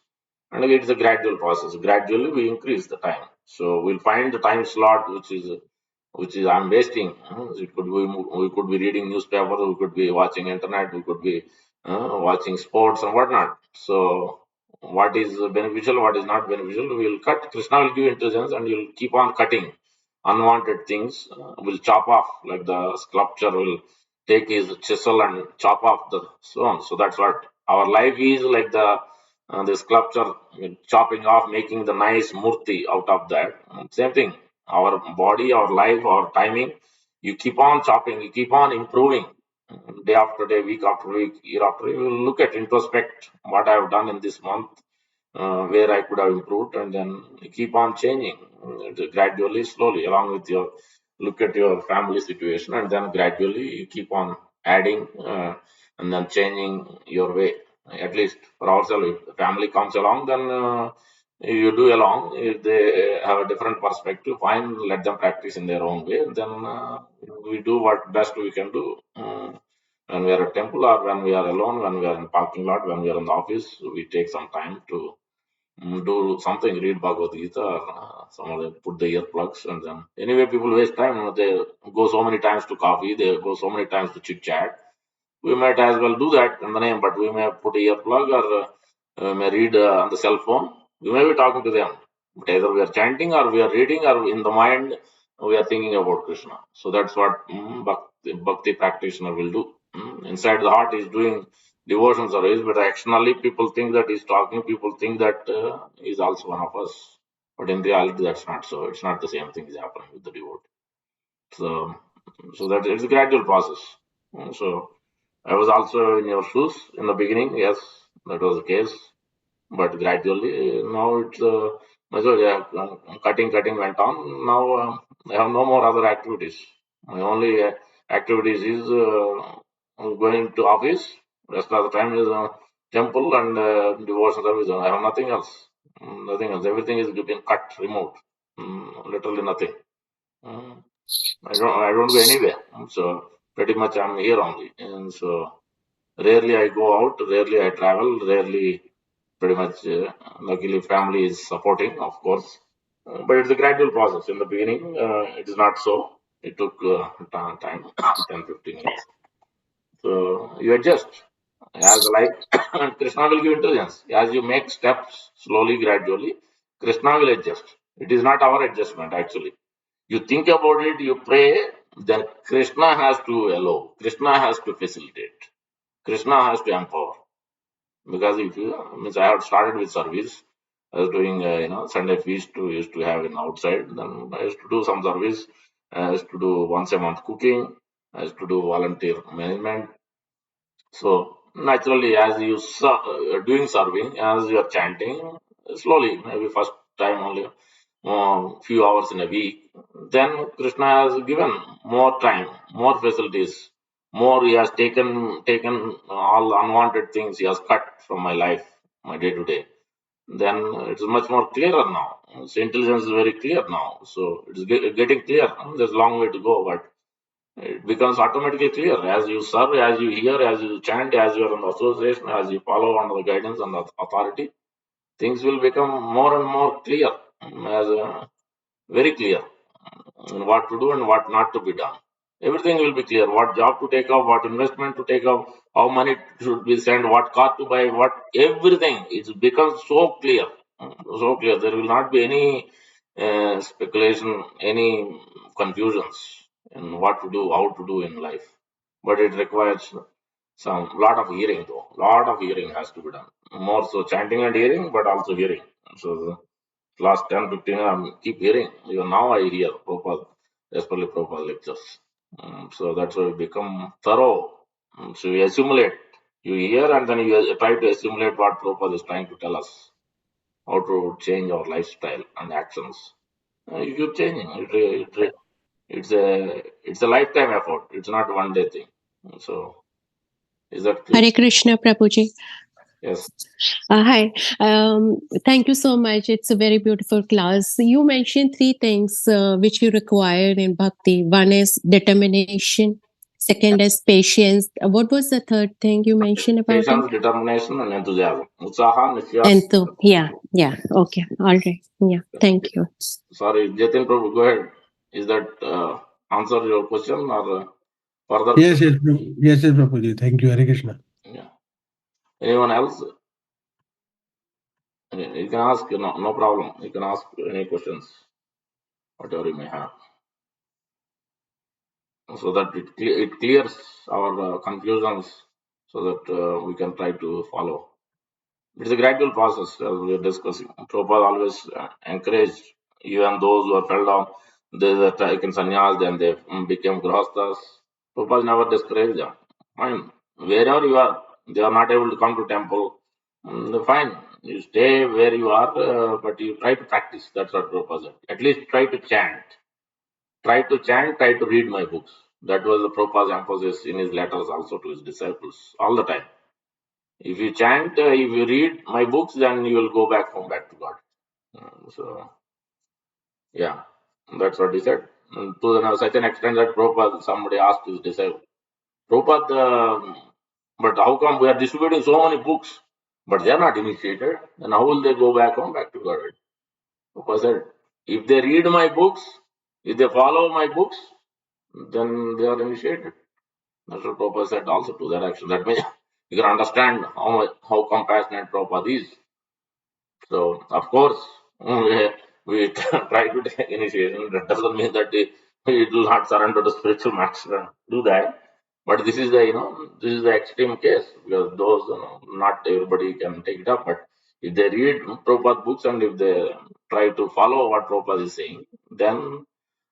And again, it's a gradual process. Gradually, we increase the time. So we'll find the time slot which is I'm wasting. It could be we could be reading newspaper, we could be watching internet, we could be watching sports and whatnot. So what is beneficial, what is not beneficial, we'll cut. Krishna will give intelligence, and you'll keep on cutting unwanted things. Will chop off like the sculpture will take his chisel and chop off the stone. So that's what our life is like the sculpture chopping off, making the nice murti out of that. Same thing, our body, our life, our timing. You keep on chopping, you keep on improving. Day after day, week after week, year after year, you will look at introspect what I have done in this month, where I could have improved, and then keep on changing gradually, slowly, along with your look at your family situation, and then gradually you keep on adding and then changing your way. At least for ourselves, if the family comes along, then you do along. If they have a different perspective, fine, let them practice in their own way, and then we do what best we can do. When we are at temple or when we are alone, when we are in parking lot, when we are in the office, we take some time to do something, read Bhagavad Gita, or some other, put the earplugs, and then anyway, people waste time. They go so many times to coffee, they go so many times to chit chat. We might as well do that in the name, but we may put a earplug or may read on the cell phone. We may be talking to them, but either we are chanting or we are reading, or in the mind we are thinking about Krishna. So that's what bhakti practitioner will do. Inside the heart is doing devotion service, but externally people think that he's talking. People think that he's also one of us, but in reality that's not so. It's not the same thing is happening with the devotee. So, so that it's a gradual process. So I was also in your shoes in the beginning. Yes, that was the case. But gradually, now it's yeah, cutting went on. Now I have no more other activities. My only activities is going to office. Rest of the time is temple and devotion service. I have nothing else. Nothing else. Everything is been cut, removed. Literally nothing. Mm, I don't go anywhere. So pretty much I'm here only. And so rarely I go out, rarely I travel, rarely pretty much luckily family is supporting, of course. But it's a gradual process. In the beginning, it is not so. It took time, 10, 15 years. So you adjust as life, and Krishna will give intelligence. As you make steps slowly, gradually, Krishna will adjust. It is not our adjustment actually. You think about it, you pray, then Krishna has to allow, Krishna has to facilitate, Krishna has to empower. Because if you means I had started with service, I was doing Sunday feast to used to have in outside. Then I used to do some service. I used to do once a month cooking. I used to do volunteer management. So naturally, as you doing serving, as you are chanting, slowly, maybe first time only few hours in a week, then Krishna has given more time, more facilities, more. He has taken all unwanted things. He has cut from my life, my day to day. Then it's much more clearer now. So intelligence is very clear now. So it's getting clear. There's a long way to go, but it becomes automatically clear as you serve, as you hear, as you chant, as you are in the association, as you follow under the guidance and authority. Things will become more and more clear, as very clear, what to do and what not to be done. Everything will be clear. What job to take up, what investment to take up, how money should be sent, what car to buy, what everything. It becomes so clear, so clear. There will not be any speculation, any confusions in what to do, how to do in life. But it requires Some lot of hearing though. Lot of hearing has to be done. More so chanting and hearing, but also hearing. So the last 10, 15 years, I keep hearing. Even now I hear Prabhupada, especially Prabhupada lectures. So that's why we become thorough. So you assimilate. You hear and then you try to assimilate what Prabhupada is trying to tell us. How to change our lifestyle and actions. You keep changing. It's a lifetime effort. It's not one day thing. So is that clear? Hare Krishna, Prabhuji. Yes. Hi. Thank you so much. It's a very beautiful class. You mentioned three things which you require in bhakti. One is determination. Second is patience. What was the third thing you mentioned about it? Patience, determination, and enthusiasm. Utsaha, And Nisyas. so, yeah. Okay. All right. Yeah. Thank you. Sorry, Jatin Prabhu, go ahead. Is that answer your question or further? Yes, yes, Prabhuji. Thank you, Hare Krishna. Yeah. Anyone else? You can ask. No problem. You can ask any questions, whatever you may have, so that it clears our confusions, so that we can try to follow. It's a gradual process, as we are discussing. Prabhupada always encouraged even those who are fell down, they were taken sannyas, then they became grahasthas. Prabhupada never discouraged them. Fine, wherever you are, they are not able to come to temple. Fine, you stay where you are, but you try to practice. That's what Prabhupada said. At least try to chant. Try to chant, try to read my books. That was the Prabhupada's emphasis in his letters also to his disciples all the time. If you chant, if you read my books, then you will go back home, back to God. So, yeah, that's what he said. Such an extent that Prabhupada, somebody asked his disciple, Prabhupada, but how come we are distributing so many books, but they are not initiated? Then how will they go back home, back to God? Prabhupada said, if they read my books, if they follow my books, then they are initiated. That's what Prabhupada said also to that action. That means you can understand how compassionate Prabhupada is. So, of course, we try to take initiation. That doesn't mean that we will not surrender to spiritual master and do that. But this is this is the extreme case, because those, not everybody can take it up. But if they read Prabhupada books and if they try to follow what Prabhupada is saying, then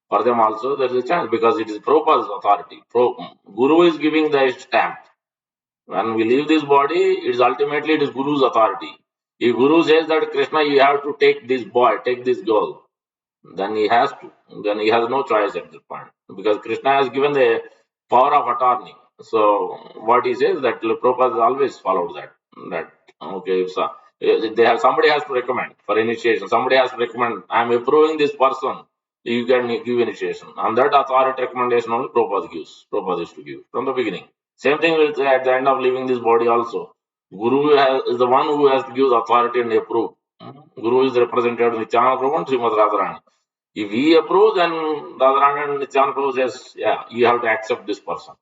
for them also there is a chance, because it is Prabhupada's authority. Guru is giving the stamp. When we leave this body, it is Guru's authority. If Guru says that Krishna, you have to take this boy, take this girl, then he has to. Then he has no choice at this point, because Krishna has given the power of attorney. So what he says, that Prabhupada has always followed that. That okay, if they have, somebody has to recommend for initiation. Somebody has to recommend. I am approving this person. You can give initiation, and that authority recommendation only Prabhupada gives. Prabhupada is to give from the beginning. Same thing with at the end of leaving this body also. Is the one who has to give the authority and approve. Guru is represented in Nityananda Prabhu and Srimad Radharani. If he approves, then Radharani and Nityananda Prabhu says, yeah, you have to accept this person.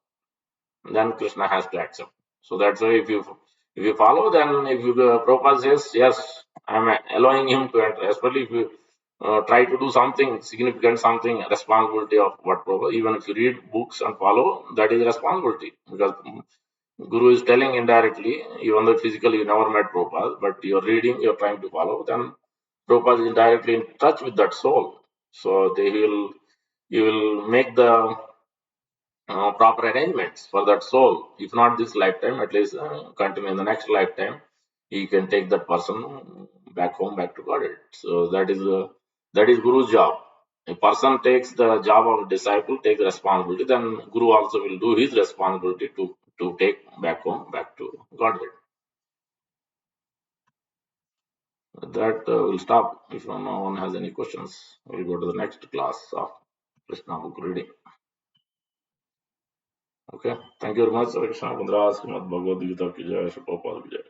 Then Krishna has to accept. So that's why if you follow, then if you Prabhupada says, yes, I'm allowing him to enter, especially if you try to do something significant, something responsibility of what Prabhupada, even if you read books and follow, that is responsibility, because Guru is telling indirectly, even though physically you never met Prabhupada, but you're reading, you're trying to follow, then Prabhupada is indirectly in touch with that soul. So he will make the proper arrangements for that soul. If not this lifetime, at least continue in the next lifetime, he can take that person back home, back to God. So that is Guru's job. A person takes the job of a disciple, takes responsibility, then Guru also will do his responsibility to take back home, back to Godhead. That will stop. If no one has any questions, we'll go to the next class of Krishna book reading. Okay. Thank you very much. Krishna Kundra, Srimad Bhagavad Gita ki jai, Prabhupada ki jai.